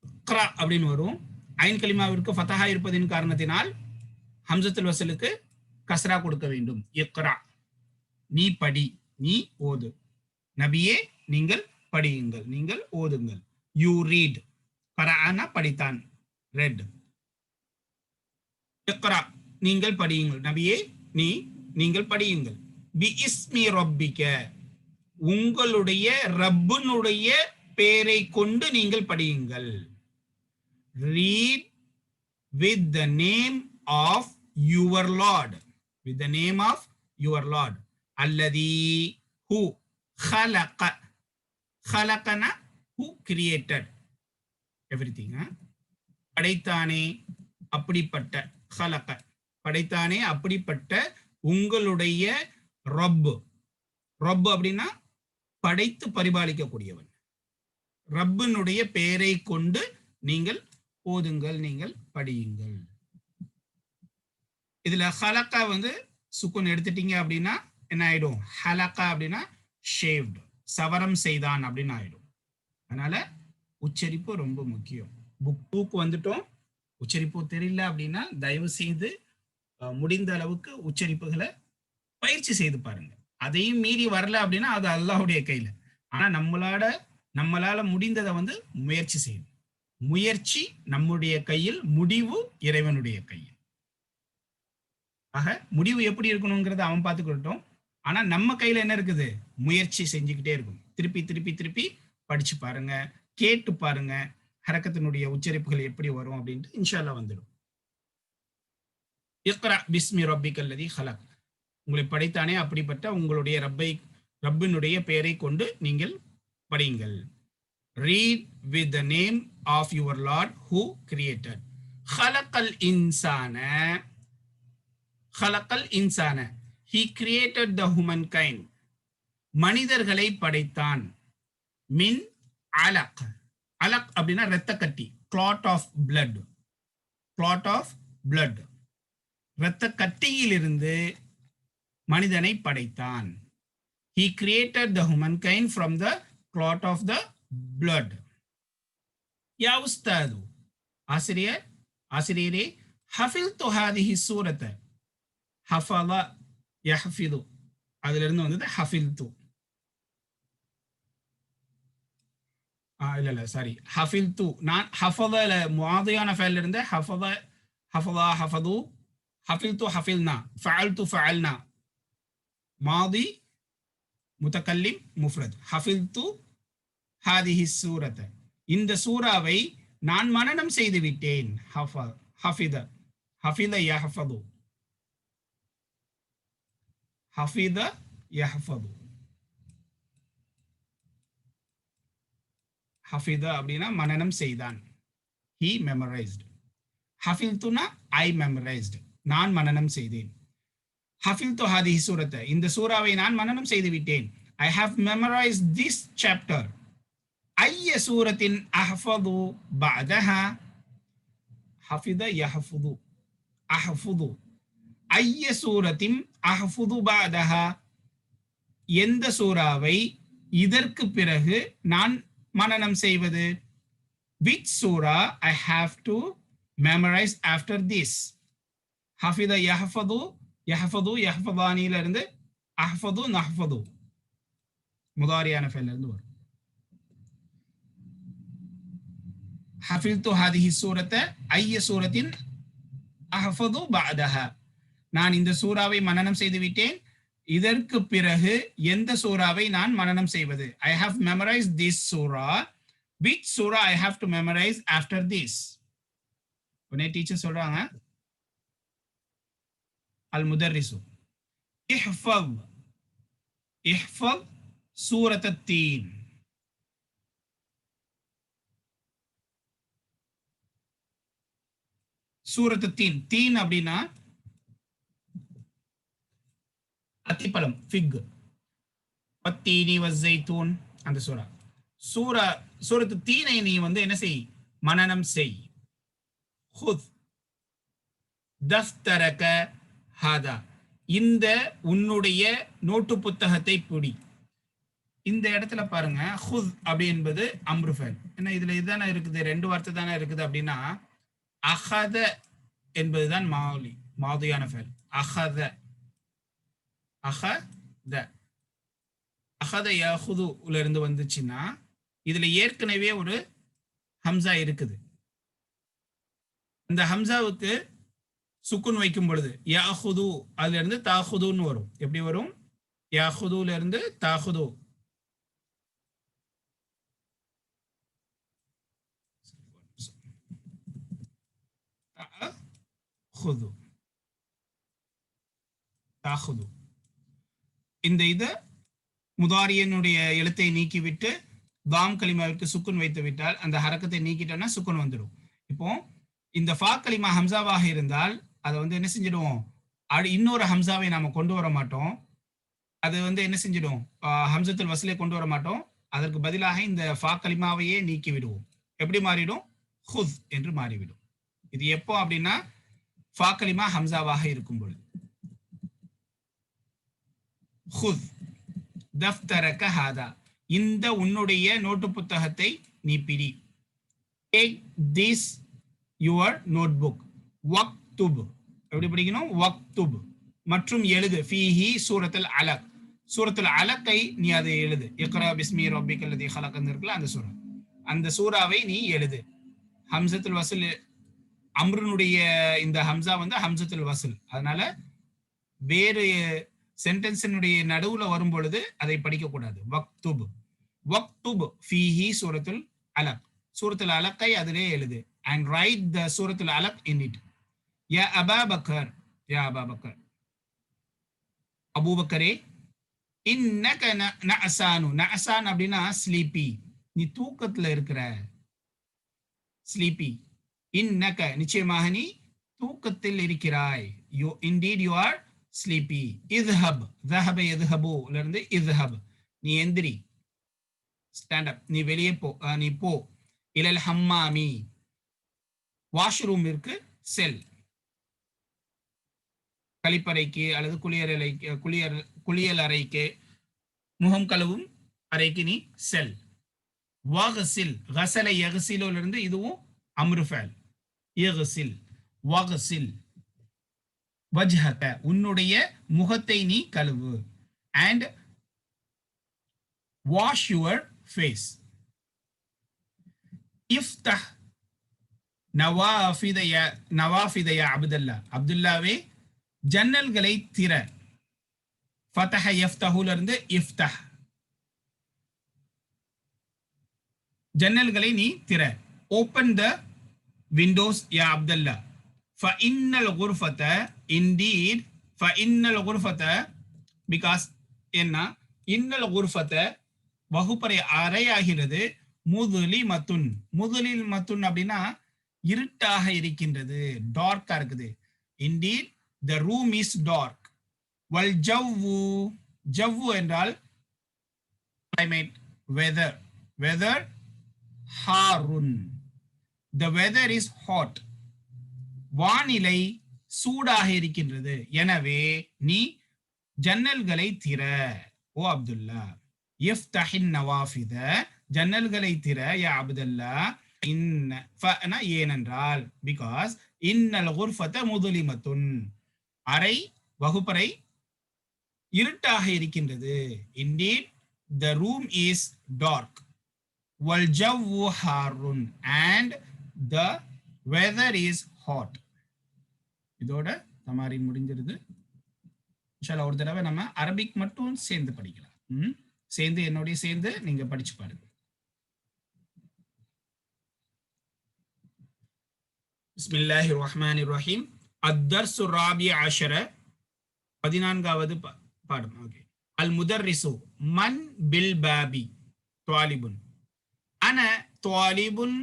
இக்ரா அப்படின்னு வரும். ஐன் கலிமாவிற்கு ஃபதஹா இருப்பதின் காரணத்தினால் ஹம்சத்துல் வஸலுக்கு கஸ்ரா கொடுக்க வேண்டும். இக்ரா, நீ படி, நீ ஓது. நபியே நீங்கள் படியுங்கள், நீங்கள் ஓதுங்கள். You read. கரஅனா படித்தான், ரெட். இக்ரா நீங்கள் படியுங்கள், நபியே நீங்கள் படியுங்கள். பி இஸ்மி ரப்பிக, உங்களுடைய ரப்பினுடைய பெயரை கொண்டு நீங்கள் படியுங்கள். Read with the name of your lord. with the name of your Lord. Alladhi, who, khalaqa, khalaqana, who created everything. படைத்தானே அப்படிப்பட்ட, khalaqa, படைத்தானே அப்படிப்பட்ட உங்களுடைய ரப்பு. ரப்பு அப்படின்னா படைத்து பரிபாலிக்கக்கூடியவன். ரப்பினுடைய பெயரை கொண்டு நீங்கள் ஓதுங்கள், நீங்கள் படியுங்கள். இதுல ஹலக்கா வந்து சுக்குன் எடுத்துட்டீங்க அப்படின்னா என்ன ஆயிடும்? ஹலக்கா அப்படின்னா ஷேவ்டு, சவரம் செய்தான் அப்படின்னு ஆயிடும். அதனால உச்சரிப்பு ரொம்ப முக்கியம். புக்கு வந்துட்டோம், உச்சரிப்பு தெரியல அப்படின்னா தயவு செய்து முடிந்த அளவுக்கு உச்சரிப்புகளை பயிற்சி செய்து பாருங்க. அதையும் மீறி வரல அப்படின்னா அது அல்லாஹ்வுடைய கையில. ஆனா நம்மளால முடிந்ததை வந்து முயற்சி செய்யணும். முயற்சி நம்முடைய கையில், முடிவு இறைவனுடைய கையில். ஆக முடிவு எப்படி இருக்கணுங்கிறத அவன் பார்த்துக்கிட்டோம். ஆனா நம்ம கையில என்ன இருக்குது? முயற்சி செஞ்சுக்கிட்டே இருக்கும். திருப்பி திருப்பி திருப்பி படிச்சு பாருங்க, கேட்டு பாருங்க, ஹரக்கத்தினுடைய உச்சரிப்புகள் எப்படி வரும் அப்படின்ட்டு இன்ஷா அல்லாஹ் வந்துடும். இக்ரா பிஸ்மி ரப்பிக்கல் லதீ ஹலக், உங்களை படைத்தானே அப்படிப்பட்ட உங்களுடைய ரப்பினுடைய பெயரை கொண்டு நீங்கள் படியுங்கள். Read with the name of your Lord who created. ஹலக்கல் இன்சான, ஹலக்கல் இன்சான, he created the humankind, மனிதர்களை படைத்தான். மின் அலக், அலக் அப்படின்னா இரத்த கட்டி, clot of blood, clot of blood, இரத்த கட்டியிலிருந்து மனிதனை படைத்தான். He created the humankind from the clot of the blood. யா உஸ்தாது, ஆசிரியர், ஆசிரியரே, ஹஃபில்து ஹாதிஹி சூரத, ஹஃபல யஹ்ஃபிது, அதிலிருந்து வந்தது ஹஃபில்து. இல்ல சாரி, ஹஃபில்து. நான் ஹஃபல முஆதியான ஃபைல் இருந்து ஹஃபல, ஹஃபலா ஹஃபது, ஹஃபில்து ஹஃபில்னா, ஃபஅல்து ஃபஅல்னா, மாதி முத்தகல்லிம் முஃப்ரத். ஹஃபில்து ஹாதிஹி சூரத, இந்த சூராவை நான் மனனம் செய்து விட்டேன். ஹஃபித, ஹஃபித யஹ்ஃபது, ஹஃபித யஹ்ஃபது. ஹஃபித அப்படின்னா மனனம் செய்தான். he memorized. ஹஃபில்துனா I memorized, நான் மனனம் செய்தேன். ஹஃபில்து ஹாதிஹி சூரத, இந்த சூராவை நான் மனனம் செய்து விட்டேன். I have memorized this chapter. ஐய சூரத்தின் அஹ்ஃபது பஅதஹா, ஹஃபித யஹ்ஃபது, அஹ்ஃபது. ஐய சூரத்தின் அஹ்ஃபது பஅதஹா, எந்த சூராவை இதற்கு பிறகு நான் மனனம் செய்வது. which surah I have to memorize after this. ஹஃபித யஹ்ஃபது, யஹ்ஃபது யஹ்ஃபதானில இருந்து அஹ்ஃபது நஹ்ஃபது, முதாரியான ஃபைல்ல இருந்து வரும். ஹஃபில்து ஹாதிஹி சூரத ஐய சூரத்தின் அஹ்ஃபது பஅதஹா, நான் இந்த சூராவை மனனம் செய்து விட்டேன், இதற்கு பிறகு எந்த சூராவை நான் மனனம் செய்வது. I have memorized this surah. which surah I have to memorize after this. உடனே டீச்சர் சொல்றாங்க, அல் முதர்ரிசு இஹ்ஃபத், இஹ்ஃபத் சூரத் அத்-தீன். சூரத் அத்-தீன், தீன் அப்படின்னா அத்திப்பழம், ஃபிக். வத்தீனி வஸ்ஸைத்தூன், அந்த சூரா. சூரத்து தீனை நீ வந்து என்ன செய், மனனம் செய். ஹுத் தஃப்தரக ஹாதா, இந்த உன்னுடைய நோட்டு புத்தகத்தை பிடி. இந்த இடத்துல பாருங்க, ஹுத் அப்படி என்பது அம்ரு ஃபைல். ஏன்னா இதுல இதுதானே இருக்குது, ரெண்டு வார்த்தை தானே இருக்குது. அப்படின்னா அஹத என்பதுதான் மாதியான ஃபைல். அஹத, அஹத, அஹத யஹுதுல இருந்து வந்துச்சுன்னா இதுல ஏற்கனவே ஒரு ஹம்சா இருக்குது. அந்த ஹம்சாவுக்கு சுக்குன் வைக்கும் பொழுது யாஹுது, அதுல இருந்து தாஹுதுன்னு வரும். எப்படி வரும்? யாஹுதுல இருந்து தாஹுது. தாஹுது. இந்த இத முதாரியனுடைய எழுத்தை நீக்கிவிட்டு தாம் கலிமாவிற்கு சுக்குன் வைத்து விட்டால், அந்த ஹரக்கத்தை நீக்கிட்டோம்னா சுக்குன் வந்துடும். இப்போ இந்த ஃபா கலிமா ஹம்சாவாக இருந்தால் அதை வந்து என்ன செஞ்சிடுவோம், இன்னொரு ஹம்சாவை நாம கொண்டு வர மாட்டோம். அது வந்து என்ன செஞ்சிடும், ஹம்சத்துல் வஸ்லை கொண்டு வர மாட்டோம். அதற்கு பதிலாக இந்த ஃபா கலிமாவையே நீக்கி விடுவோம். எப்படி மாறிடும்? ஹுத் என்று மாறிவிடும். இது எப்போ அப்படின்னா ஃபா கலிமா ஹம்சாவாக இருக்கும் பொழுது. ஹுத் தஃப்தரக ஹாதா, இந்த உன்னுடைய நோட்டு புத்தகத்தை நீ பிடி. Take this your notebook. வக்துப், எப்படி படிக்கணும்? வக்துப், மற்றும் எழுது. ஃபீஹி சூரத்துல் அலக், சூரத்துல் அலக்கை நீ அதை எழுது. இக்ரா பிஸ்மி ரப்பிக்கல் லதீ ஹலக்னு இருக்குல்ல, அந்த சூரா, அந்த சூராவை நீ எழுது. ஹம்சத்துல் வஸ்ல், அம்ருனுடைய இந்த ஹம்சா வந்து ஹம்சத்துல் வஸ்ல், அதனால வேறு சென்டென்ஸினுடைய நடுவுல வரும் பொழுது அதை படிக்க கூடாது. வக்துப், வக்துப் ஃபீஹி சூரத்துல் அலக், சூரத்துல் அலக்கை அதிலே எழுது. and write the Suratul Alaq in it. யா அபா பக்கர், யா அபா பக்கர், அபூபக்கரே, இன்னக நஅசானு, நஅசான் அப்படின்னா ஸ்லீப்பி, நீ தூக்கத்துல இருக்கிற, ஸ்லீப்பி. இன்னக நிச்சயமாக நீ தூக்கத்தில் இருக்கிறாய். You indeed you are sleepy. இத்ஹப், ذهب يذهب ல இருந்து இத்ஹப், நீ எந்திரி, ஸ்டாண்ட் அப், நீ வெளியே போ, நீ போ. இலல் ஹம்மாமி, வாஷ்ரூமிற்கு செல், கழிப்பறைக்கு அல்லது குளியல் அறைக்கு, முகம் கழுவும் அறைக்கு நீ செல். வகசில், கசல யகசிலோல இருந்து இதுவும் அம்ருஃபல். யகசில், வகசில் வஜ்ஹக, உன்னுடைய முகத்தை நீ கழுவு. And wash your face. இஃப்தஹ் நவாஃபித யா அப்துல்லா, அப்துல்லாவே ஜன்னல்களை திற. ஃபதஹ யஃப்தஹுல இருந்து இஃப்தஹ், ஜன்னல்களை நீ திற. ஓப்பன் த விண்டோஸ் யா அப்துல்லா. ஃபஇன்னல் குர்ஃபத, இன்டீட் ஃபஇன்னல் குர்ஃபத, பிகாஸ் என்ன, இன்னல் குர்ஃபத வகுப்பறை அறையாகிறது. முதுலிமத்துன், முதுலிமத்துன் அப்படின்னா இருட்டாக இருக்கின்றது, டார்க்கா இருக்குது. Indeed the room is dark. வல் ஜவ்வு, ஜவ்வு என்றால் climate, weather, weather Harun, the weather is hot, வானிலை சூடாக இருக்கின்றது. எனவே நீ ஜன்னல்களை திற ஓ அப்துல்லா. இஃப்தஹின் நவாஃபித, ஜன்னல்களை திற யா அப்துல்லா. இன்ன ஏனென்றால், பிகாஸ் இன்னல் குர்ஃபத முதுலிமத்துன், அறை வகுப்பறை இருட்டாக இருக்கின்றது. Indeed the room is dark. வல் ஜவ்வு ஹாருன், and the weather is hot. இதோட தமாரின் முடிஞ்சிருது. இன்ஷால்லா ஒரு தடவை நம்ம அரபிக் மட்டும் சேர்ந்து படிக்கலாம். சேர்ந்து என்னோடய சேர்ந்து நீங்க படிச்சு பாருங்க. பிஸ்மில்லாஹிர் ரஹ்மானிர் ரஹீம். அத்தர்சு ராபி அஷர, 14வது பாடம். ஓகே. அல் முதர்ரிசு மன் பில் பாபி த்வாலிபுன். அன த்வாலிபுன்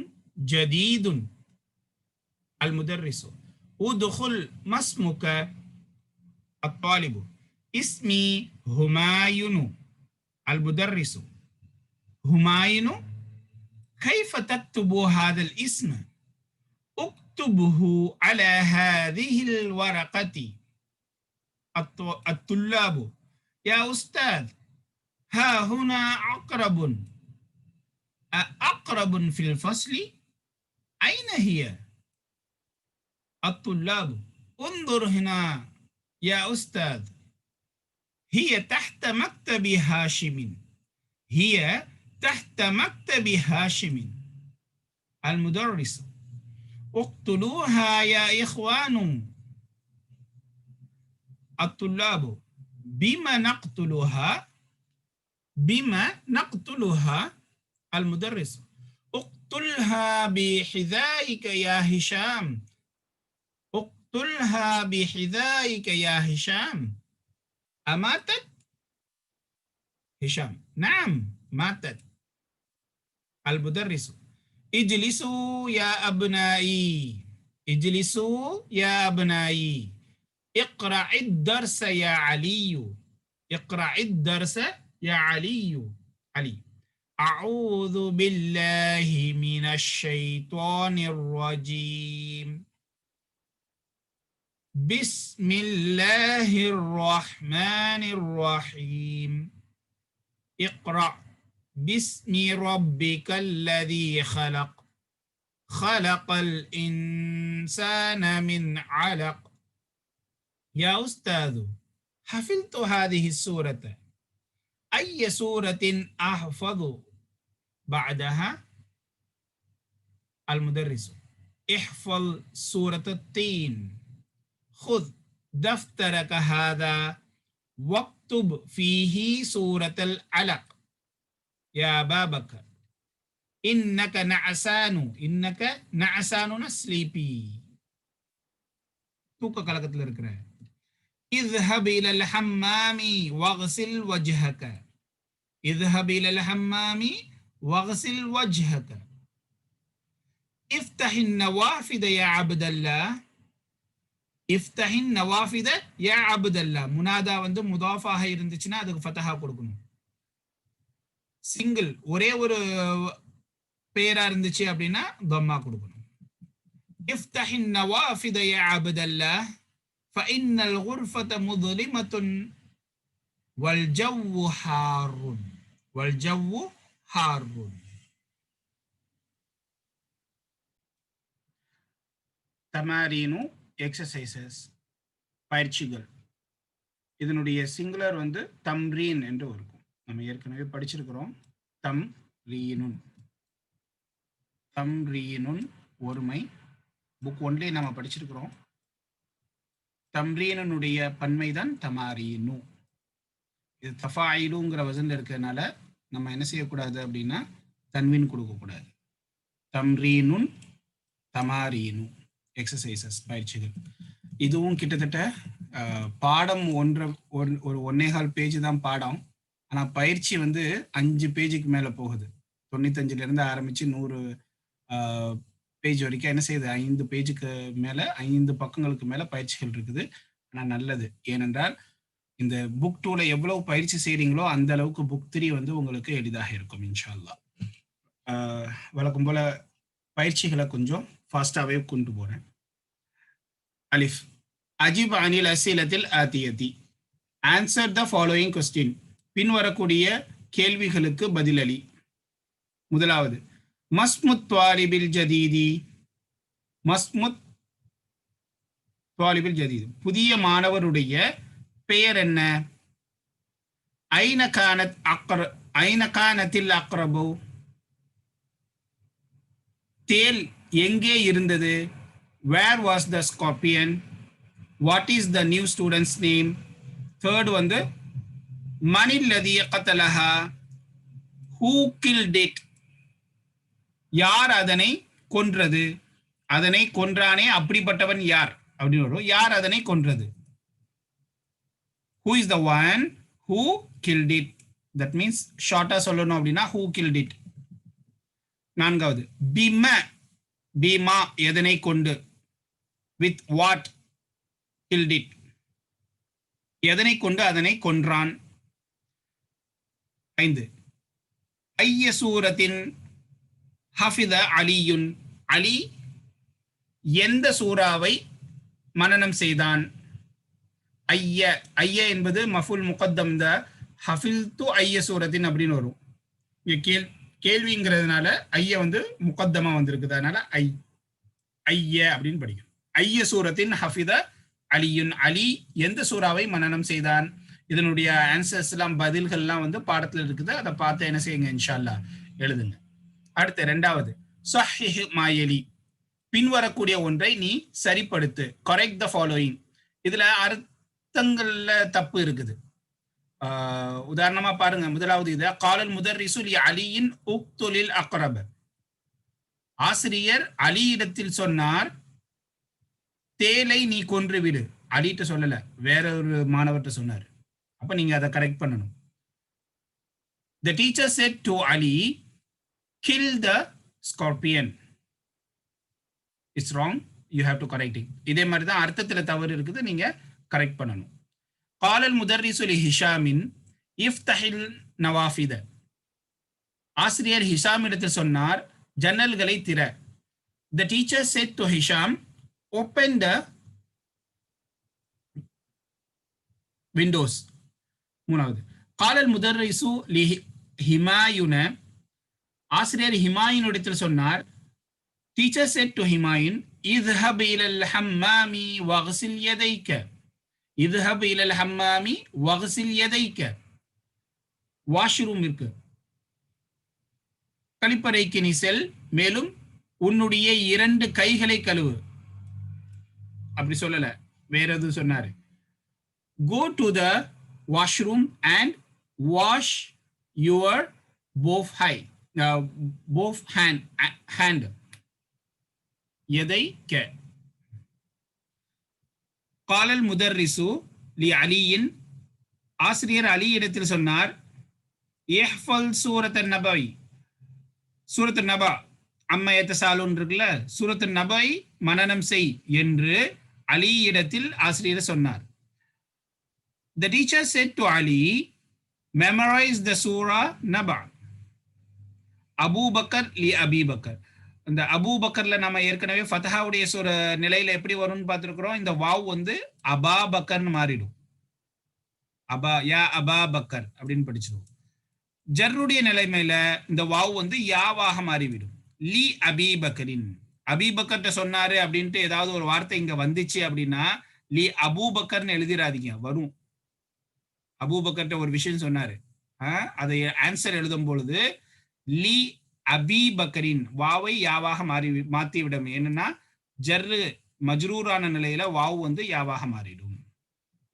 ஜதீதுன். அல் முதர்ரிசு உதுகுல் மஸ்முக. அத்வாலிபு இஸ்மி ஹுமாயுனு. அல் முதர்ரிசு ஹுமாயுனு. கைஃப தக்துபு ஹாதல் இஸ்ம. اكتبه على هذه الورقة. الطلاب يا أستاذ ها هنا عقرب. أقرب في الفصل؟ أين هي؟ الطلاب انظر هنا يا أستاذ، هي تحت مكتب هاشم. هي تحت مكتب هاشم. المدرس اقتلوها يا إخوان. الطلاب بما نقتلها؟ بما نقتلها؟ المدرس اقتلها بحذائك يا هشام. اقتلها بحذائك يا هشام. أماتت؟ هشام نعم ماتت. المدرس اجلسوا يا أبنائي، اجلسوا يا أبنائي، اقرأ الدرس يا علي. اقرأ الدرس يا علي. علي أعوذ بالله من الشيطان الرجيم. بسم الله الرحمن الرحيم. اقرأ باسم ربك الذي خلق. خلق الإنسان من علق. يا أستاذ حفظت هذه السورة، أي سورة أحفظ بعدها؟ المدرس احفظ سورة التين. خذ دفترك هذا واكتب فيه سورة العلق. يا أبا بكر إنك نعسان. إنك نعسان sleepy. தூக்க கலக்கத்தில் இருக்கிற. اذهب إلى الحمام واغسل وجهك. اذهب إلى الحمام واغسل وجهك. افتح النوافذ يا عبد الله. இஃப்தஹின் நவாஃபித யா அப்தல்லா. முனாதா வந்து முதாஃபாக இருந்துச்சுன்னா அதுக்கு ஃபதஹா கொடுக்கணும். சிங்கிள் ஒரே ஒரு பேரா இருந்துச்சு அப்படின்னா தம்மா கொடுக்கணும். இஃப்தஹின் நவாஃபித யா அப்தல்லா ஃபஇன்னல் குர்ஃபத முظلمத்துன் வல் ஜவ்வு ஹாருன். வல் ஜவ்வு ஹாருன். தமாரீனு எக்ஸசைசஸ், பயிற்சிகள். இதனுடைய சிங்குலர் வந்து தம்ரீன் என்று இருக்கும். நம்ம ஏற்கனவே படிச்சிருக்கிறோம். தம்ரீனுன். தம்ரீனுன் ஒருமை. புக் ஒன்லே நம்ம படிச்சிருக்கிறோம். தம்ரீனுடைய பன்மை தான் தமாரீனு. இது தஃபாயிலுங்கிற வசன்ல இருக்கிறதுனால நம்ம என்ன செய்யக்கூடாது அப்படின்னா தன்வீன் கொடுக்கக்கூடாது. தம்ரீனுன் தமாரீனு எக்ஸசைசஸ், பயிற்சிகள். இதுவும் கிட்டத்தட்ட பாடம் ஒரு 1.25 பேஜ் தான் பாடம். ஆனால் பயிற்சி வந்து 5 பேஜுக்கு மேலே போகுது. 95 ஆரம்பித்து 100 பேஜ் வரைக்கும் என்ன செய்யுது, 5 பேஜுக்கு மேலே, 5 பக்கங்களுக்கு மேலே பயிற்சிகள் இருக்குது. ஆனால் நல்லது. ஏனென்றால் இந்த புக் 2ல எவ்வளவு பயிற்சி செய்கிறீங்களோ அந்த அளவுக்கு புக் 3 வந்து உங்களுக்கு எளிதாக இருக்கும் இன்ஷா அல்லாஹ். வழக்கம் போல் பயிற்சிகளை கொஞ்சம் ஃபாஸ்ட்டாகவே கொண்டு போகிறேன். அலிஃப். அஜிப் அனில் அசீலத்தில் ஆத்தியதி. Answer the following question. பின்வரக்கூடிய கேள்விகளுக்கு பதிலளி. முதலாவது, மஸ்முத் துவாலிபில் ஜதீதி. மஸ்முத் துவாலிபில் ஜதீது, புதிய மாணவருடைய பெயர் என்ன? ஐன கானத்தில் அக்ரபு. தேல் எங்கே இருந்தது? Where was the scorpion? What is the new student's name? Third வந்து மனில் லதி கத்தலஹா. Who killed it? யார் அதனை கொன்றது? அதனை கொன்றானே அப்படிப்பட்டவன் யார் அப்படின்னு வரும். யார் அதனை கொன்றது? Who is the one who killed it? That means ஷார்ட்டா சொல்லணும் அப்படின்னா who killed it. நான்காவது, பிம. பீமா எதனை கொண்டு? with what killed it? எதனை கொண்டு அதனை கொன்றான்? 5, ஐய சூரத்தின் ஹஃபித அலியுன். அலி எந்த சூராவை மனனம் செய்தான்? ஐய. ஐய என்பது மஃபுல் முகத்தம். த ஹஃபில்து ஐய சூரத்தின் அப்படின்னு வரும். கேள்விங்கிறதுனால ஐய வந்து முகத்தமா வந்திருக்குது. அதனால ஐய அப்படின்னு படிக்கும். ஐய சூரத்தின் ஹஃபித அலியுன். அலி எந்த சூறாவை மனனம் செய்தான்? இதனுடைய ஆன்சர்ஸ் எல்லாம், பதில்கள்லாம் வந்து பாடத்தில் இருக்குது. அதை பார்த்து என்ன செய்யுங்க, இன்ஷா அல்லாஹ் எழுதுங்க. அடுத்து இரண்டாவது, ஸஹ்ஹிஹ் மாயலி. பின்வரக்கூடிய ஒன்றை நீ சரிப்படுத்து. Correct the following. இதுல அர்த்தங்கள்ல தப்பு இருக்குது. உதாரணமா பாருங்க. முதலாவது இது, காலல் முதர்ரிசு லி அலியின் உக்துலில் அக்ரப. ஆசிரியர் அலியிடத்தில் சொன்னார், தேலை நீ கொன்று விடு. அலிட்ட சொல்லல, வேற ஒரு மாணவர்கிட்ட சொன்னார். அப்ப நீங்க அதை கரெக்ட் பண்ணணும். The teacher said to Ali, kill the scorpion. It's wrong. You have to correct it. இதே மாதிரி தான் அர்த்தத்துல தவறு இருக்குது, நீங்க கரெக்ட் பண்ணணும். காலல் முதர்ரிசு லி ஹிஷாமின் இஃப்தஹில் நவாஃபித. ஆசிரியர் ஹிஷாம் இடத்தில் சொன்னார், ஜன்னல்களை திற. The teacher said to Hisham, open the windows. மூணாவது, காலல் முதர்ரிசு லி ஹிமாயுன. ஆசிரியர் ஹிமாயின் இடத்தில் சொன்னார், teacher said to Himayun, idhhab ila al-hammami waghsil yadayka. idhhab ila al-hammami waghsil yadayka. Washroom இருக்கு, கழிப்பறைக்கு நீ செல், மேலும் உன்னுடைய 2 கைகளை கழுவு. அப்படி சொல்லல, வேற எதுவும் சொன்னாரு. go to the washroom and wash your both hand. يديك. காலல் முதர்ரிசு லி அலியின். ஆசிரியர் அலி இடத்தில் சொன்னார், இஹ்ஃபல் சூரத் நபை. சூரத் நபா அம்மா எத்தசாலுன் இருக்குல்ல, சூரத் நபை மனனம் செய் என்று அலி இடத்தில் ஆசிரியர் சொன்னார். The teacher said to Ali, memorize the surah Naba. Abu Bakr லி அபி பக்கர். இந்த அபூ பக்கர்ல நம்ம ஏற்கனவே ஃபதஹாவுடைய நிலையில எப்படி வரும்னு பார்த்துருக்கிறோம். இந்த வாவ் வந்து அபா பக்கர்னு மாறிடும். அபா யா அபா பக்கர் அப்படின்னு படிச்சிடும். ஜர்ருடைய நிலைமையில இந்த வாவ் வந்து யாவாக மாறிவிடும். லி அபி பக்கரின். அபி பக்கர்ட்ட சொன்னாரு அப்படின்ட்டு ஏதாவது ஒரு வார்த்தை இங்க வந்துச்சு அப்படின்னா லி அபூ பக்கர்னு எழுதிடாதீங்க, வரும். அபூ பக்கர்ட்ட ஒரு விஷயம் சொன்னாரு, அதை ஆன்சர் எழுதும் பொழுது லி அபி பக்கரின் வாவை யாவாக மாத்தி விடும். என்னன்னா ஜர்ரு மஜ்ரூரான நிலையில வாவ் வந்து யாவாக மாறிடும்.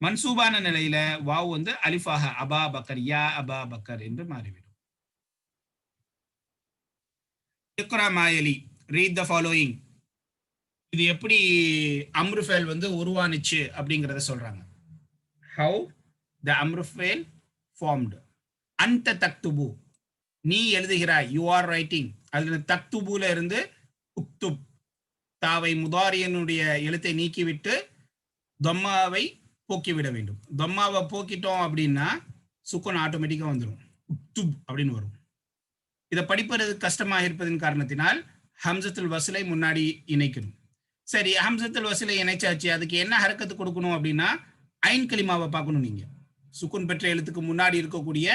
மன்சூபான நிலையில வாவ் வந்து அலிஃபாக அபா பக்கர் யா அபா பக்கர் என்று மாறிவிடும். இக்ரா மாயலி, ரீட் த ஃபாலோயிங். இது எப்படி அம்ரு ஃபேல் வந்து உருவானுச்சு அப்படிங்கறத சொல்றாங்க. ஹவு த அம்ரு ஃபேல் ஃபார்ம்டு. அந்த தக்துபு, நீ எழுதுகிறாய், யூ ஆர் ரைட்டிங். அதுல தக்துபுல இருந்து உக்துப், தாவை முதாரியனுடைய எழுத்தை நீக்கிவிட்டு தொம்மாவை போக்கிவிட வேண்டும். தொம்மாவை போக்கிட்டோம் அப்படின்னா சுக்குன் ஆட்டோமேட்டிக்கா வந்துடும், உக்துப் அப்படின்னு வரும். இதை படிப்பது கஷ்டமாக இருப்பதன் காரணத்தினால் ஹம்சத்துல் வஸ்லை முன்னாடி இணைக்கணும். சரி, ஹம்சத்துல் வஸ்லை இணைச்சாச்சு, அதுக்கு என்ன ஹரக்கத்து கொடுக்கணும் அப்படின்னா ஐன் கலிமாவை பார்க்கணும். நீங்க சுக்குன் பெற்ற எழுத்துக்கு முன்னாடி இருக்கக்கூடிய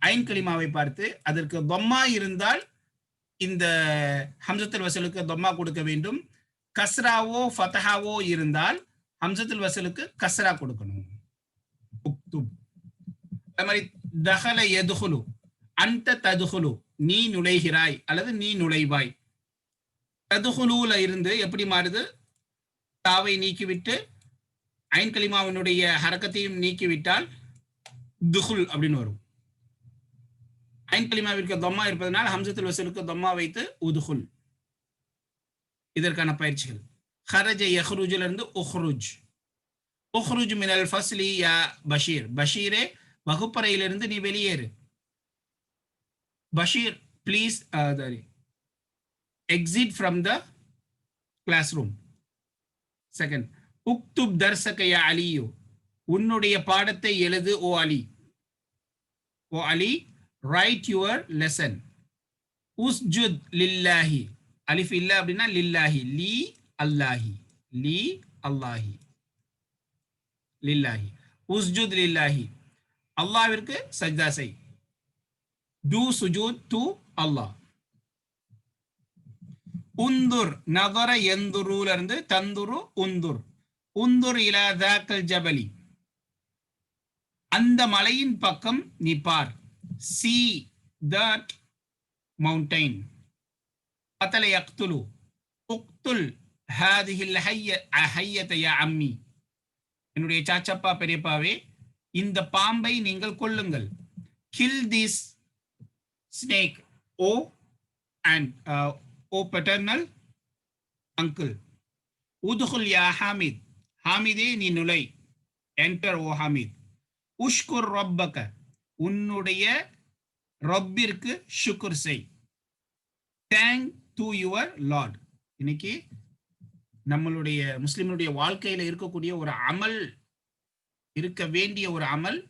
ஐன் கலிமாவை பார்த்து அதற்கு தொம்மா இருந்தால் இந்த ஹம்சத்துல் வசலுக்கு தொம்மா கொடுக்க வேண்டும். கஸ்ராவோ ஃபதஹாவோ இருந்தால் ஹம்சத்துல் வசலுக்கு கஸ்ரா கொடுக்கணும். அது மாதிரி தஹல யதுஹுலு, அந்த ததுஹுலு, நீ நுழைகிறாய் அல்லது நீ நுழைவாய். ததுஹுலுல இருந்து எப்படி மாறுது, தாவை நீக்கிவிட்டு ஐன் கலிமாவினுடைய ஹரக்கத்தையும் நீக்கிவிட்டால் துஹுல் அப்படின்னு வரும். ஐன் கலிமாவிற்கு தொம்மா இருப்பதனால் ஹம்சத்துல் வசலுக்கு தொம்மா வைத்து உதுஹுல். இதற்கான பயிற்சிகள். ஹரஜ யஹ்ருஜில இருந்து உஹ்ருஜ். உஹ்ருஜ் மினல் ஃபஸ்லி யா பஷீர். பஷீரே, வகுப்பறையிலிருந்து நீ வெளியேறு. Bashir, please exit from the class room. Second, உக்துப் தர்சக யா அலியு, உன்னுடைய பாடத்தை எழுது ஓ Ali. O Ali, write your lesson. உஸ்ஜுத் லில்லாஹி, அலிஃப் இல்ல அப்படின்னா லில்லாஹி, லி அல்லாஹி, லி அல்லாஹி, லில்லாஹி. உஸ்ஜுத் லில்லாஹி, அல்லாஹ்விற்கு சஜ்தா செய். டு சுஜூத் டு அல்லாஹ். உந்துர், நதர யந்துருல இருந்து தந்துரு உந்துர். உந்துர் இலா தாக்கல் ஜபலி, அந்த மலையின் பக்கம் நீ பார். see that mountain. قتل يقتل اقتل هذه الحية يا عمي, என்னுடைய சாச்சப்பா பெரியப்பாவே இந்த பாம்பை நீங்கள் கொல்லுங்கள். kill this snake o and o paternal uncle. udkhul ya hamid, ஹாமிதே நீ நுழை, enter o hamid. உஷ்குர் ரப்பக, உன்னுடைய ரப்பிற்கு ஷுக்ர் செய். Thank to your Lord. இன்னைக்கு நம்மளுடைய முஸ்லிம்களுடைய வாழ்க்கையில இருக்கக்கூடிய ஒரு அமல், இருக்க வேண்டிய ஒரு அமல்,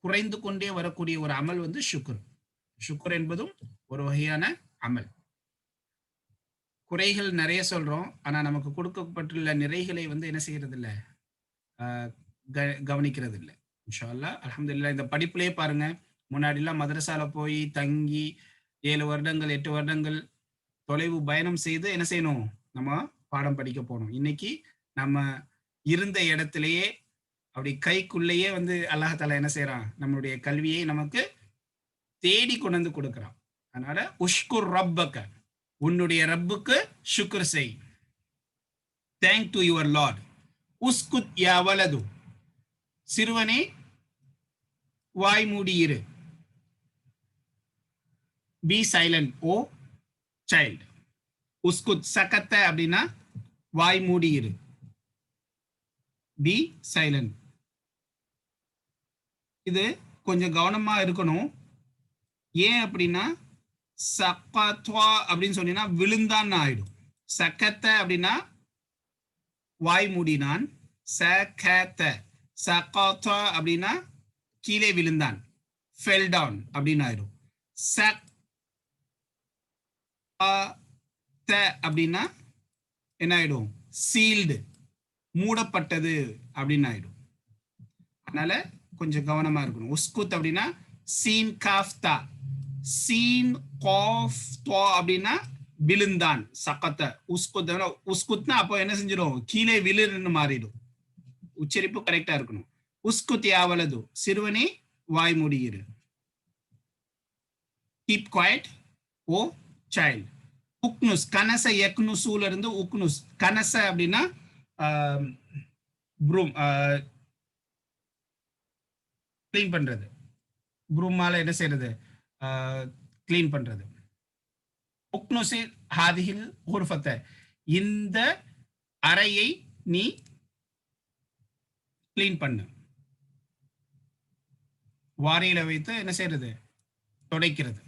குறைந்து கொண்டே வரக்கூடிய ஒரு அமல் வந்து ஷுக்ர். ஷுக்ர் என்பதும் ஒரு வகையான அமல். குறைகள் நிறைய சொல்றோம், ஆனா நமக்கு கொடுக்கப்பட்டுள்ள நிறைகளை வந்து என்ன செய்யறது இல்லை, கவனிக்கிறது இல்லை. இன்ஷா அல்லாஹ் அல்ஹம்துலில்லாஹ். இந்த படிப்புலயே பாருங்க, முன்னாடிலாம் மதரசால போய் தங்கி 7 வருடங்கள் 8 வருடங்கள் தொலைவு பயணம் செய்து என்ன செய்யணும், நம்ம பாடம் படிக்க போனோம். இன்னைக்கு நம்ம இருந்த இடத்திலேயே அப்படி கைக்குள்ளேயே வந்து அல்லாஹ் தஆலா என்ன செய்யறான், நம்மளுடைய கல்வியை நமக்கு தேடி கொண்டு வந்து கொடுக்கிறான். அதனால உஷ்குர் ரப்பக, உன்னுடைய ரப்புக்கு ஷுக்ர் செய். Thank to your Lord. உஸ்குத் யா வலது, சிறுவனே வாய் மூடியிரு. Be silent O child. உஸ்குத், சகத்த அப்படின்னா வாய் மூடியிரு. Be silent. இது கொஞ்சம் கவனமா இருக்கணும். ஏன் அப்படின்னா சக்கத்வா அப்படின்னு சொன்னீங்கன்னா விழுந்தான்னு ஆயிடும். சக்கத்த அப்படின்னா வாய் மூடினான், சகத. சகத அப்படின்னா கீழே விழுந்தான், ஃபெல் டவுன் அப்படின்னு ஆயிடும். அப்படின்னா என்ன ஆயிடும்? சீல்டு, மூடப்பட்டது அப்படின்னு ஆயிடும். அதனால கொஞ்சம் கவனமா இருக்கணும். உஸ்குத் அப்படின்னா சீன் காஃப் தா. சீன் காஃப் தா அப்படின்னா விழுந்தான். சக்கத்த. உஸ்குத் உஸ்குத்னா அப்போ என்ன செஞ்சிடும்? கீழே விழுன்னு மாறிடும். உச்சரிப்பு கரெக்டா இருக்கணும். உஸ்குத் யாவலது, சிறுவனே வாய் மூடியிரு. கீப் குவைட் ஓ சைல்ட். உக்னுஸ், கனச யக்னுசூல இருந்து உக்னுஸ். கனச அப்படின்னா ப்ரூம், கிளீன் பண்றது. ப்ரூமால என்ன செய்யறது? கிளீன் பண்றது. உக்னுசி ஹாதிஹில் குர்ஃபத்த, இந்த அறையை நீ கிளீன் பண்ணு. வாரியில வைத்து என்ன செய்யறது? துடைக்கிறது.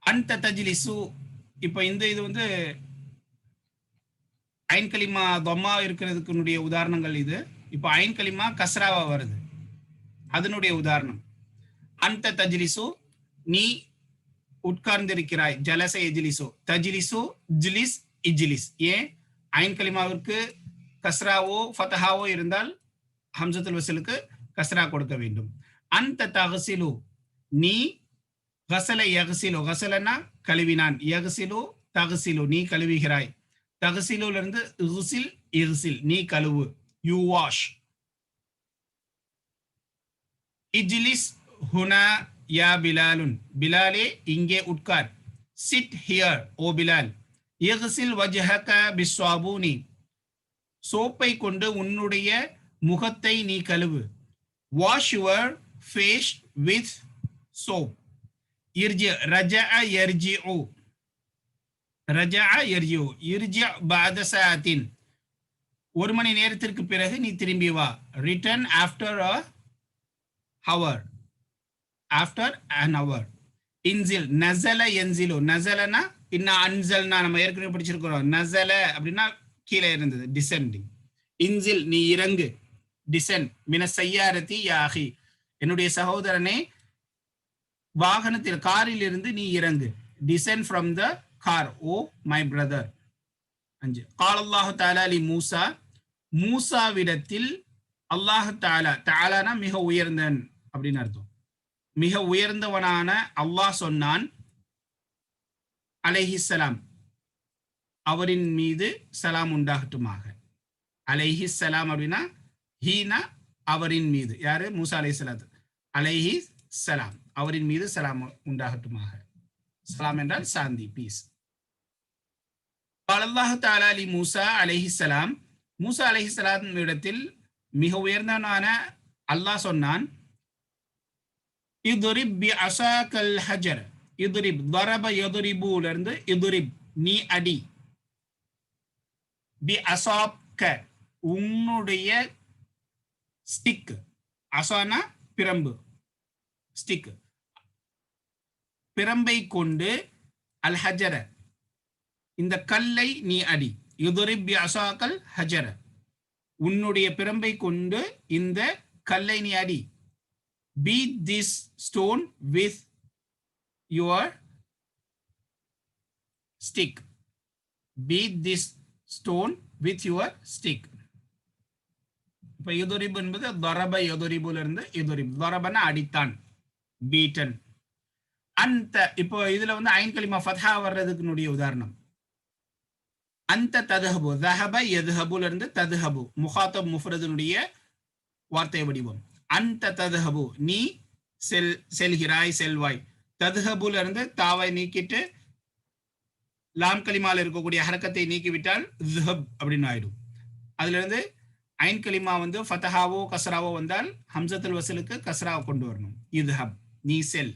அந்த தஜ்லிசு, இப்ப இந்த இது வந்து ஐன் கலிமா தொம்மா இருக்கிறதுக்குனுடைய உதாரணங்கள் இது. இப்போ ஐன் கலிமா கஸ்ராவா வருது, அதனுடைய உதாரணம். அந்த தஜ்லிசு, நீ உட்கார்ந்திருக்கிறாய். ஜலச எஜ்லிசு, தஜ்லிசு ஜிலிஸ் இஜ்லிஸ். ஏன்? ஐன் கலிமாவிற்கு கஸ்ராவோ ஃபதஹாவோ இருந்தால் ஹம்சத்துல் வஸலுக்கு கஸ்ரா கொடுக்க வேண்டும். அந்த தகசிலு, நீ கசல யகசிலு, கசலனா கழுவினான், யகசிலு தகசிலு, நீ கழுவுகிறாய். தகசிலுல இருந்து இகுசில் இகுசில், நீ கழுவு, யூ வாஷ். இஜ்லிஸ் ஹுனா யா பிலாலுன், பிலாலே இங்கே உட்கார். Sit here O Bilal. யகசில் வஜ்ஹக பிஸ்ஸாபூனி, சோப்பை கொண்டு உன்னுடைய முகத்தை நீ கழுவு. Wash your face with soap. இர்ஜி, ரஜஅ யர்ஜிஉ, ரஜஅ யர்ஜிஉ, இர்ஜி பஅத சஅத்தின், ஒரு மணி நேரத்திற்கு பிறகு நீ திரும்பி வா. Return after a hour, after an hour. இன்சில், நஸல யன்சிலு, நஸலனா இன்னா அன்சல்னா, நம்ம ஏற்கனவே படிச்சிருக்கிறோம். நஸல அப்படின்னா கீழே இருந்தது, டிசெண்டிங். இன்சில், நீ இறங்கு. டிசென்ட். மின சய்யாரதி யாஹி, என்னுடைய சகோதரனே வாகனத்தில், காரில் இருந்து நீ இறங்கு. Dissent from the car oh my brother. 5. கால் அல்லாஹு தஆலா லி மூசா, மூசாவிடத்தில் அல்லாஹு தஆலா, தஆலானா மிக உயர்ந்தவன் அப்படின்னு அர்த்தம், மிக உயர்ந்தவனான அல்லாஹ் சொன்னான். அலைஹிஸ்ஸலாம், அவரின் மீது சலாம் உண்டாகட்டுமாக. அலைஹிஸ்ஸலாம் அப்படின்னா ஹீனா அவரின் மீது, யாரு? மூசா அலைஹிஸ்ஸலாத்து. அலைஹிஸ்ஸலாம், அவரின் மீது சலாம் உண்டாகட்டுமாக. சலாம் என்றால் சாந்தி, பீஸ். அல்லாஹு தஆலா லி மூசா அலைஹிஸ்ஸலாம், மூசா அலைஹிஸ்ஸலாம் இடத்தில் மிக உயர்ந்தவனான அல்லாஹ் சொன்னான். இத்ரிப் பி அஸாக்கல் ஹஜர். இத்ரிப், தரப யத்ரிபுல இருந்து இத்ரிப், நீ அடி. பி அஸாக்க, உன்னுடைய ஸ்டிக். அசானா பிரம்பு, ஸ்டிக், பிரம்பை கொண்டு. அல் ஹஜர, இந்த கல்லை நீ அடி. யுதுரிப் பி அஸாக்கல் ஹஜர, உன்னுடைய பிரம்பை கொண்டு இந்த கல்லை நீ அடி. beat this stone with your stick. beat this stone with your stick. இப்ப யுதுரிப் என்பது தரப யுதுரிபுல இருந்து யுதுரிப், தரபனா அடித்தான், பீட்டன். அந்த, இப்போ இதுல வந்து ஐன் கலிமா ஃபத்ஹா வர்றதுக்குனுடைய உதாரணம். அந்த ததுஹபு, தஹப யதுஹபுல இருந்து ததுஹபு, முகாத்தப் முஃப்ரதுனுடைய வார்த்தை வடிவம். அந்த ததுஹபு, நீ செல்கிறாய், செல்வாய். ததுஹபுல இருந்து தாவை நீக்கிட்டு லாம் கலிமால இருக்கக்கூடிய ஹரக்கத்தை நீக்கிவிட்டால் ஸுஹப் அப்படின்னு ஆயிடும். அதுல இருந்து ஐன் கலிமா வந்து ஃபதஹாவோ கஸ்ராவோ வந்தால் ஹம்சத்துல் வஸலுக்கு கஸ்ராவை கொண்டு வரணும். இத்ஹப், நீ செல்,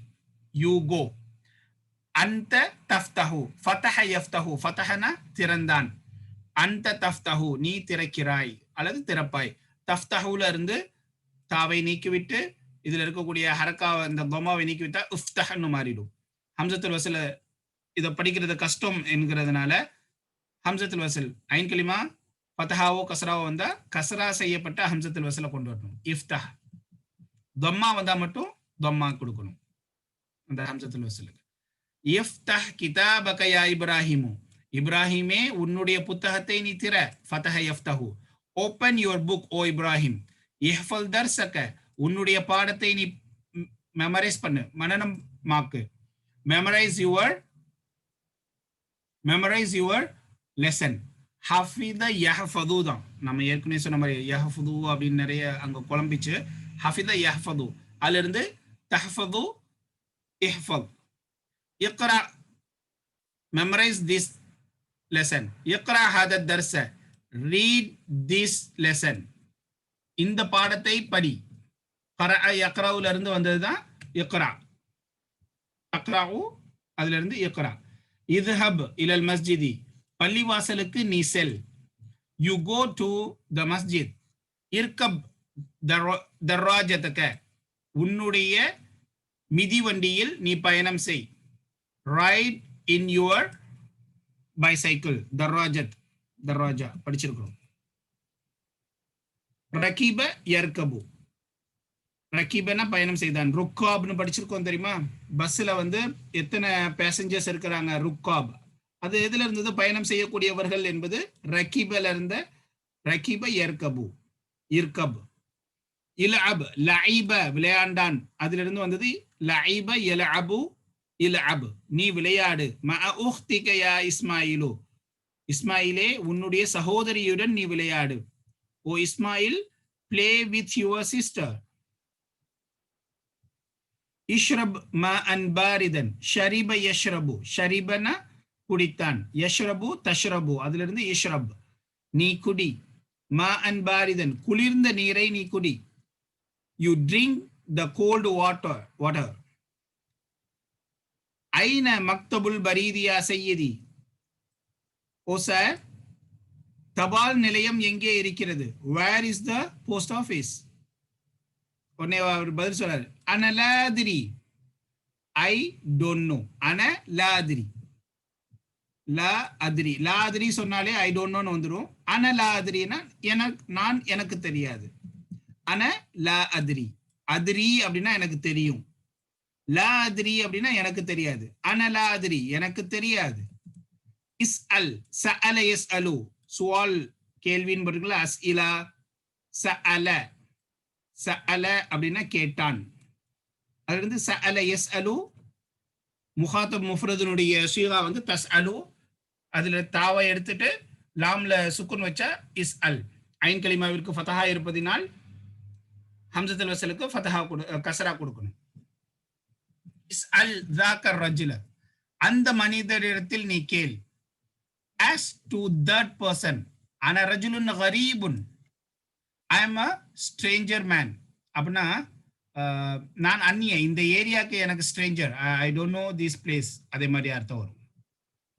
யூ கோ. அந்த தஃப்தஹு, ஃபதஹ யஃப்தஹு, ஃபதஹனா திறந்தான். அந்த தஃப்தஹு, நீ திறக்கிறாய் அல்லது திறப்பாய். தஃப்தஹுல இருந்து தாவை நீக்கிவிட்டு இதுல இருக்கக்கூடிய ஹரக்கா, இந்த தொமாவை நீக்கிவிட்டா உஃப்தஹன்னு மாறிடும். ஹம்சத்துல் வஸல் இதை படிக்கிறது கஷ்டம் என்கிறதுனால ஹம்சத்துல் வஸல் ஐன் கலிமா ஃபதஹாவோ கஸ்ராவோ வந்தா கஸ்ரா செய்யப்பட்ட ஹம்சத்துல் வஸ்ல கொண்டு வரணும். இஃப்தஹ். தம்மா வந்தா மட்டும் தம்மா கொடுக்கணும் அந்த ஹம்சத்துல் வஸ்லுக்கு. இஃப்தஹ் கிதாபக யா இப்ராஹிமு, இப்ராஹிமே உன்னுடைய புத்தகத்தை நீ திற. ஃபதஹ யஃப்தஹு, open your book O Ibrahim. இஹ்ஃபல் தர்ஸக, உன்னுடைய பாடத்தை நீ மெமரைஸ் பண்ணு, மனனம் மாக்கு. Memorise your lesson. ஹஃபித யஹ்ஃபது தான் நம்ம ஏற்கனவே சொன்ன மாதிரி, யஹ்ஃபது அப்படின்னு நிறைய அங்க குழம்பிச்சு. ஹஃபித யஹ்ஃபது, அதுல இருந்து தஹ்ஃபது இஹ்ஃபல். இக்ரா, memorize this lesson. Iqra ஹாத தர்ஸ, read this lesson. இந்த பாடத்தை படி. கரஅ யக்ரவுல இருந்து வந்ததுதான் இக்ரா. அக்ராஉ அதுல இருந்து இக்ரா. இத்ஹப் இலல் மஸ்ஜிதி, பள்ளிவாசலுக்கு நீ செல். யூ கோ டு த மஸ்ஜித். இர்கப் தர்ராஜதக, உன்னுடைய மிதிவண்டியில் நீ பயணம் செய். Ride in your bicycle. தர்ராஜா படிச்சிருக்கிறோம். ரகீப யர்கபு, ரகீபனா பயணம் செய்தான். ருக்காப்னு படிச்சிருக்கோம் தெரியுமா? பஸ்ல வந்து எத்தனை பேசஞ்சர்ஸ் இருக்கிறாங்க, ருக்காப். அது எதுல இருந்தது? பயணம் செய்யக்கூடியவர்கள் என்பது ரகீபல இருந்த ரகீப யர்கபு, இர்கப். இல்அப், லஐப விளையாண்டான், அதுல இருந்து வந்தது லஐப யல்அபு இல்அப், நீ விளையாடு. மஅ உக்திக யா இஸ்மாயிலு, இஸ்மாயிலே உன்னுடைய சகோதரியுடன் நீ விளையாடு. O Ismail, play with your sister. இஷ்ரப் மஅன் பாரிதன், ஷரிப யஷ்ரபு, ஷரிபன குடித்தான், யஷ்ரபு தஷ்ரபு, அதுல இருந்து இஷ்ரப், நீ குடி. மஅன் பாரிதன், குளிர்ந்த நீரை நீ குடி. You drink the cold water. ஐன மக்தபுல் பரீதியா சையதி, ஓ சார், தபால் நிலையம் எங்கே இருக்கிறது? Where is the post office? உடனே அவர் பதில் சொல்றாரு, அன லாதிரி, ஐ டோன்ட் நோ. அன லாதிரி, லா அதிரி, லாதிரி சொன்னாலே ஐ டோன்ட் நோன்னு வந்துடும். அன லாதிரினா எனக்கு தெரியாது. அன லா அதிரி, அதிரி அப்படின்னா எனக்கு தெரியும். லா அதிரி அப்படின்னா எனக்கு தெரியாது. அன லா அதிரி, எனக்கு தெரியாது. இஸ் அல், சஅல யஸ்அலு, சுவால் கேள்வின்னு போட்டுங்களா, அஸ்இலா. சஅல, சஅல அப்படின்னா கேட்டான். அதுல இருந்து சஅல யஸ்அலு, முகாத்தப் முஃப்ரதுனுடைய சீகா வந்து தஸ்அலு. அதுல தாவை எடுத்துட்டு லாம்ல சுக்குன் வச்சா இஸ் அல். ஐன் கலிமாவிற்கு ஃபதஹா இருப்பதினால் ஹம்சத்துல் வஸ்லுக்கு ஃபதஹா கஸ்ரா கொடுக்கணும். இஸ் அல் ذاك الرجل, அந்த மனிதரிடத்தில் நீ கேள். as to that person, ana rajulun gharibun, I am a stranger man. அப்படின்னா நான் அந்நிய, இந்த ஏரியாக்கு எனக்கு Stranger, I don't know this place, அதே மாதிரி அர்த்தம் வரும்.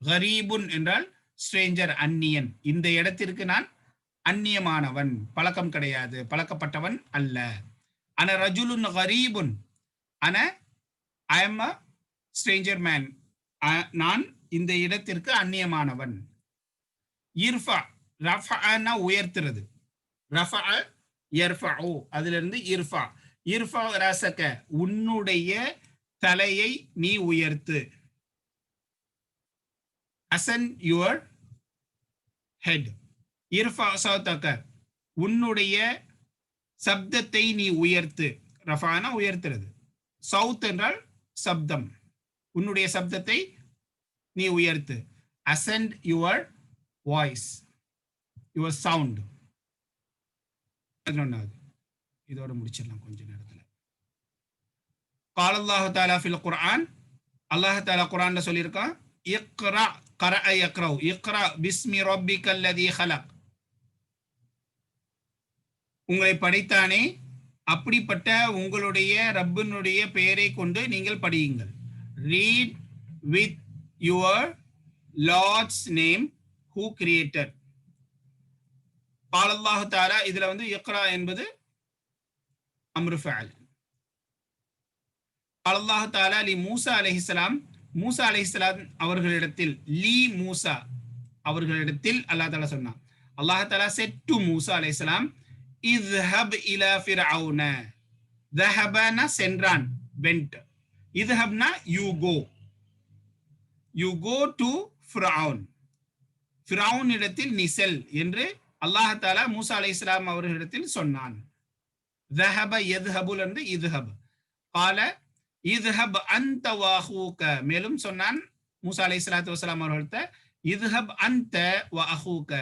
கரீபுன் என்றால் ஸ்ட்ரேஞ்சர், அந்நியன். இந்த இடத்திற்கு நான் அந்நியமானவன், பழக்கம் கிடையாது, பழக்கப்பட்டவன் அல்ல. அன ரஜுலுன் கரீபுன், அன ஐ எம் அ ஸ்ட்ரேஞ்சர் மேன், நான் இந்த இடத்திற்கு அந்நியமானவன். இர்ஃபா, ரஃபஅனா உயர்த்துறது, ரஃபஅ யர்ஃபஉ, அதுல இருந்து இர்ஃபா. இர்ஃபா ரஸக, உன்னுடைய தலையை நீ உயர்த்து. Ascend your head. இர்ஃபா சௌதக, உன்னுடைய சப்தத்தை நீ உயர்த்து. ரஃபானா உயர்த்துறது, சவுத் என்றால் சப்தம், உன்னுடைய சப்தத்தை நீ உயர்த்து. Ascend your voice, your sound. இதோட முடிச்சிடலாம் கொஞ்ச நேரத்தில். قال الله تعالى في القرآن, அல்லாஹ் தஆலா குர்ஆன்ல சொல்லியிருக்கான், இக்ரா, கரஅ யக்ரவு, இக்ரா பிஸ்மி ரப்பிக்கல் லதீ ஹலக், உங்களை படைத்தானே அப்படிப்பட்ட உங்களுடைய ரப்பினுடைய பெயரை கொண்டு நீங்கள் படியுங்கள். Read with your Lord's name who created. قال الله تعالى, இதுல வந்து இக்ரா என்பது அம்ரு ஃபஅல். قال الله تعالى லி மூசா அலைஹிஸ்ஸலாம், மூசா அலைஹிஸ்ஸலாம் அவர்களிடத்தில், லீ மூசா அவர்களிடத்தில் அல்லாஹ் தஆலா சொன்னான், Allah Ta'ala said to Musa alayhi salam, idhhab ila fir'auna. Dhahabana சென்றான், went. idhhabna you go. You go to Fir'aun. Firaun இடத்தில் நீ செல் என்று அல்லாஹ் தஆலா மூசா அலைஹிஸ்ஸலாம் அவர்களிடத்தில் சொன்னான். ذهب يذهب இருந்து idhhab. قال اذهب انت واخوك. மேலும் சொன்னான் மூசா அலைஹிஸ்ஸலாத்து வஸலாம் அவர்களிட்ட, اذهب انت واخوك.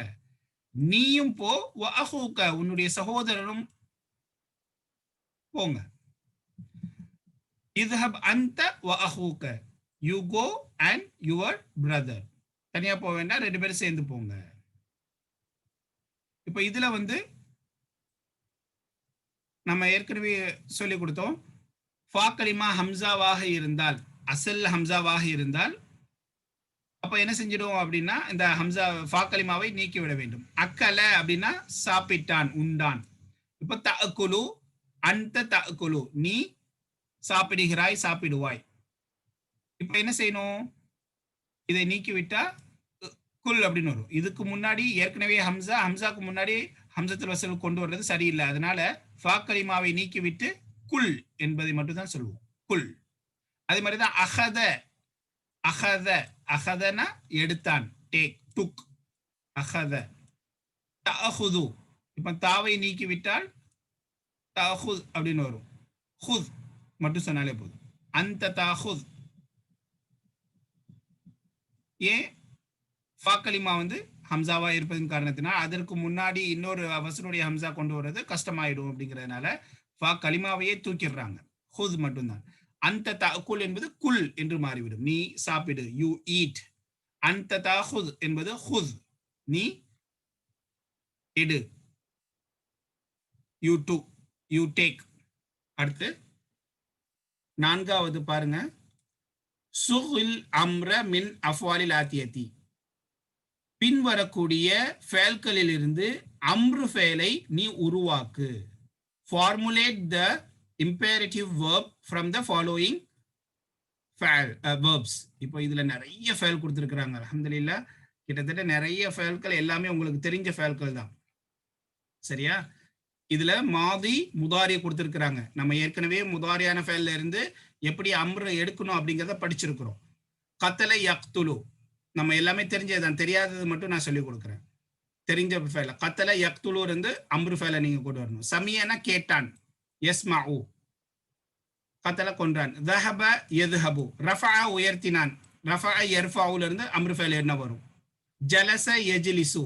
நீயும் போ, واخوك உன்னுடைய சகோதரனும் போங்க. اذهب انت واخوك. you go and your brother. தனியா போக வேண்டாம், ரெண்டு பேரும் சேர்ந்து போங்க. இப்ப இதுல நம்ம ஏற்கனவே சொல்லி கொடுத்தோம், ஃபா கலிமா ஹம்சாவாக இருந்தால், அசல் ஹம்சாவாக இருந்தால் அப்ப என்ன செஞ்சிடுவோம் அப்படின்னா, இந்த ஹம்சா ஃபா கலிமாவை நீக்கி விட வேண்டும். அக்கல அப்படின்னா சாப்பிட்டான், உண்டான். இப்ப தஅக்குலு, அந்த தஅக்குலு நீ சாப்பிடுகிறாய், சாப்பிடுவாய். இப்ப என்ன செய்யணும், இதை நீக்கிவிட்டா குல் அப்படின்னு வரும். இதுக்கு முன்னாடி ஏற்கனவே ஹம்சா, ஹம்சாக்கு முன்னாடி ஹம்சத்துல் வஸல் கொண்டு வர்றது சரியில்லை. அதனால ஃபா கலிமாவை நீக்கிவிட்டு குல் என்பதை மட்டும் தான் சொல்லுவோம், குல். அதே மாதிரிதான் அஹத, அஹத, அஹதனா எடுத்தான், டேக், டுக், அஹத. தஅஹுது, இப்ப தாவை நீக்கிவிட்டால் தஅஹுத் அப்படின்னு வரும். ஹுத் மட்டும் சொன்னாலே போதும். அந்த தஅஹுத். ஏன் ஃபா கலிமா ஹம்சாவா இருப்பதன் காரணத்தினால் அதற்கு முன்னாடி இன்னொரு வசனுடைய ஹம்சா கொண்டு வர்றது கஷ்டமாயிடும் அப்படிங்கிறதுனால ஃபா கலிமாவையே தூக்கிடுறாங்க, ஹுத் மட்டும்தான். அந்த தஅக்குல் என்பது குல் என்று மாறிவிடும், நீ சாப்பிடு, யூ ஈட். அந்த தஅஹுத் என்பது ஹுத், நீ எடு, யூ டு, யூ டேக். அடுத்து நான்காவது பாருங்க, சுகில் அம்ர மின் அஃவாலில் ஆத்தியத்தி. பின்வரக்கூடிய ஃபேல்களில் இருந்து அம்ரு ஃபேலை நீ உருவாக்கு. Formulate the imperative verb from the following verbs. இப்போ இதுல நிறைய ஃபேல் கொடுத்திருக்கிறாங்க, அல்ஹம்துலில்லாஹ். கிட்டத்தட்ட நிறைய ஃபேல்கள் எல்லாமே உங்களுக்கு தெரிஞ்ச ஃபேல்கள் தான், சரியா? இதுல மாதி முதாரி கொடுத்திருக்கிறாங்க. நம்ம ஏற்கனவே முதாரியான ஃபேல்ல இருந்து எப்படி அம்ரு எடுக்கணும் அப்படிங்கிறத படிச்சிருக்கிறோம். கத்தல யக்துலு நம்ம எல்லாமே தெரிஞ்சதுதான், தெரியாதது மட்டும் நான் சொல்லி கொடுக்குறேன். தெரிஞ்ச ஃபேல கத்தல யக்துலு இருந்து அம்ரு ஃபேல நீங்க கொண்டு வரணும். சமியனா கேட்டான், யஸ்மஉ. கத்தல கொன்றான், ذهب يذهب. ரஃபஅ உயர்த்தினான், ரஃபஅ யர்ஃபஉல இருந்து அம்ரு ஃபேல என்ன வரும்? ஜலஸ யஜ்லிசு,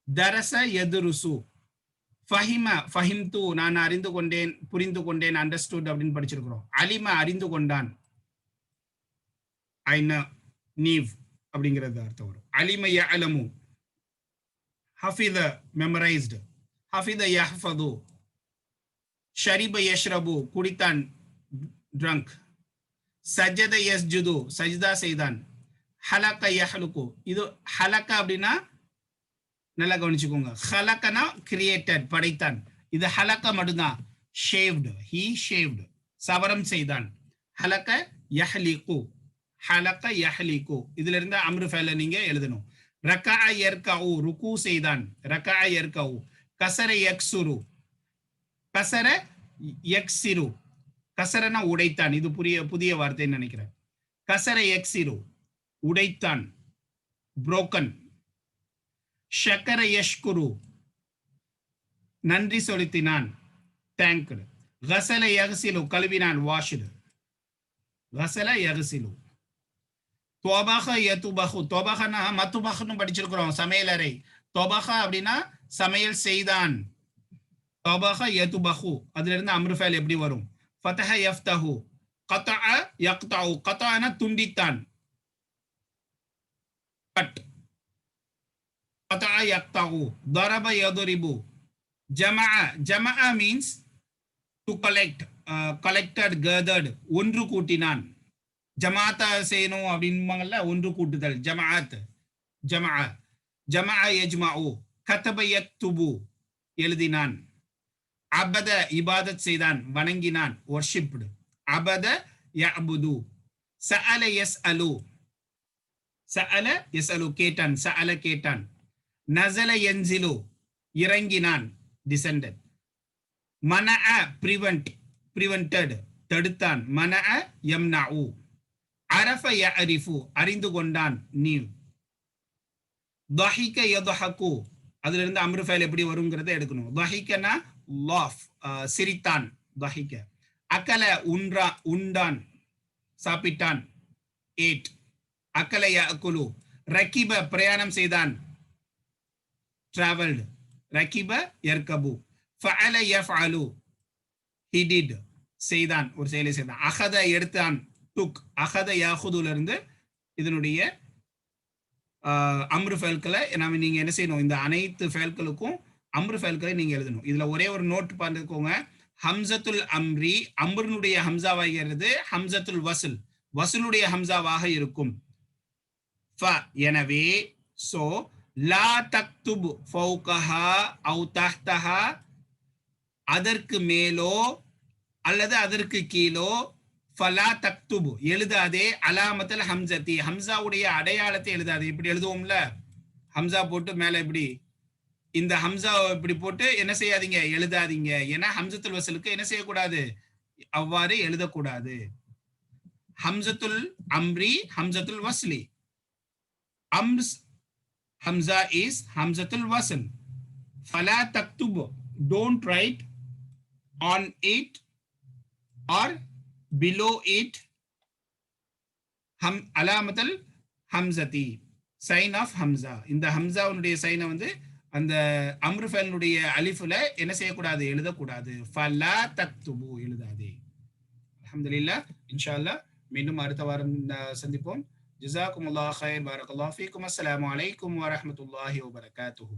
தரஸ யதுருசு. ஃபஹிம ஃபஹிம்து நான் அறிந்து கொண்டேன், புரிந்து கொண்டேன், அண்டர்ஸ்டுட் அப்படின்னு படிச்சிருக்கிறோம். அலிம அறிந்து கொண்டான், ஐன நீவ் அப்படிங்கிறது அர்த்தம் வரும். அலிம யஅலமு, ஹஃபித மெமரைஸ்டு, ஹஃபித யஹ்ஃபது. ஷரிப யஷ்ரபு குடித்தான், ட்ரங்க். சஜத யஸ்ஜுது சஜ்தா செய்தான். ஹலக யஹ்லுகு, இது ஹலக அப்படின்னா நல்லா கவனிச்சுக்கோங்க, ஹலகனா கிரியேட்டட், படைத்தான். இது ஹலக மட்டும்தான், ஷேவ்டு, ஹி ஷேவ்டு, சவரம் செய்தான். ஹலக யஹ்லிகு, ஹலக யஹ்லிகு. இதுல இருந்து அம்ரு ஃபேல நீங்க எழுதணும். ரகஅ யர்கஉ ருக்கு செய்தான், ரகஅ யர்கஉ. கஸர யக்ஸுரு, கஸர யக்ஸிரு. கஸரனா உடைத்தான், இது புதிய வார்த்தைன்னு நினைக்கிறேன். கஸர யக்ஸிரு உடைத்தான், புரோக்கன். ஷக்கர யஷ்குரு நன்றி செலுத்தினான், தேங்க்டு. கஸல யக்ஸிலு கழுவினான், வாஷ்டு. கஸல யக்ஸிலு. தொபஹ யதுபஹு, தொபஹனா மத்துபஹ்னு படிச்சிருக்கிறோம், சமையலறை. தொபஹ அப்படின்னா சமையல் செய்தான். தொபஹ யதுபஹு, அதுல இருந்து அம்ரு ஃபேல் எப்படி வரும்? ஃபதஹ யஃப்தஹு, கதஅ யக்தஉ. கதஅனா துண்டித்தான், கட். கதஅ யக்தஉ. தரப யதுரிபு. ஜமஅ, ஜமஅ means to collect, collected, gathered, ஒன்று கூட்டினான். ஜமாத்தா செய்யணும் அப்படின்பாங்கல்ல, ஒன்று கூட்டுதல், ஜமாஅத், ஜமஅ. ஜமஅ யஜ்மஉ. கதப யக்துபு எழுதினான். அபத இபாதத் செய்தான், வணங்கினான், வர்ஷிப்டு. அபத யஅபுது. சஅல யஸ்அலு, சஅல யஸ்அலு கேட்டான், சஅல கேட்டான். நஸல யன்சிலு இறங்கினான், டிசெண்டட். மனஅ பிரிவென்டட் தடுத்தான், மனஅ யம்னஉ. அரஃப யஅரிஃபு அறிந்து கொண்டான், நீவ். தஹிக யதஹகு அதுல இருந்து அம்ரு ஃபைல் எப்படி வருங்கிறத எடுக்கணும். தஹிகனா லாஃப், சிரித்தான், தஹிக. அகல உண்டான், சாப்பிட்டான், ஏட். அகல யஅகுலு. ரகிப பிரயாணம் செய்தான், டிராவல்டு, ரகிப யர்கபு. ஃபஅல யஃஅலு he did செய்தான், ஒரு செயலை செய்தான். அகத எடுத்தான், டுக். அகத யாஹுதுல இருந்து இதனுடைய அம்ரு ஃபைல்களை நாம நீங்க என்ன செய்யணும், இந்த அனைத்து ஃபைல்களுக்கும் அம்ரு ஃபைல்களை நீங்க எழுதணும். இதுல ஒரே ஒரு நோட் பார்த்துக்கோங்க. ஹம்சத்துல் அம்ரி அம்ருனுடைய ஹம்சாவாகிறது ஹம்சத்துல் வஸ்ல் வஸ்லுடைய ஹம்சாவாக இருக்கும். எனவே சோ லா தக்துப் ஃபௌகஹா அவு தஹ்தஹா அதற்கு மேலோ அல்லது அதற்கு கீழோ, ஃபலா தக்துபு எழுதாதே, அலாமத்தல் ஹம்சத்தி ஹம்சாவுடைய அடையாளத்தை எழுதாதே. இப்படி எழுதுவோம்ல, ஹம்சா போட்டு மேல இப்படி இந்த ஹம்சா இப்படி போட்டு என்ன செய்யாதீங்க, எழுதாதீங்க. ஏன்னா ஹம்சத்துல் வஸ்லுக்கு என்ன செய்யக்கூடாது, அவ்வாறு எழுதக்கூடாது. ஹம்சத்துல் அம்ரி ஹம்சத்துல் வஸ்லி. அம்ஸ் ஹம்சா இஸ் ஹம்சத்துல் வஸ்ல். ஃபலா தக்துபு don't write on it or below it அலாமத்தல் ஹம்சதி சைன் ஆஃப் ஹம்சா. இந்த ஹம்சாவுடைய சைனை வந்து அந்த அம்ரு ஃபைலுடைய அலிஃப்ல என்ன செய்யக்கூடாது, எழுதக்கூடாது. ஃபலா தக்துபு எழுதாதே. அல்ஹம்துலில்லாஹ். இன்ஷா அல்லாஹ் மீண்டும் அடுத்த வாரம் சந்திப்போம். ஜஸாக்குமுல்லாஹ் கைர், பாரக்கல்லாஹு ஃபீக்கும். அஸ்ஸலாமு அலைக்கும் வரஹ்மத்துல்லாஹி வபரகாத்துஹு.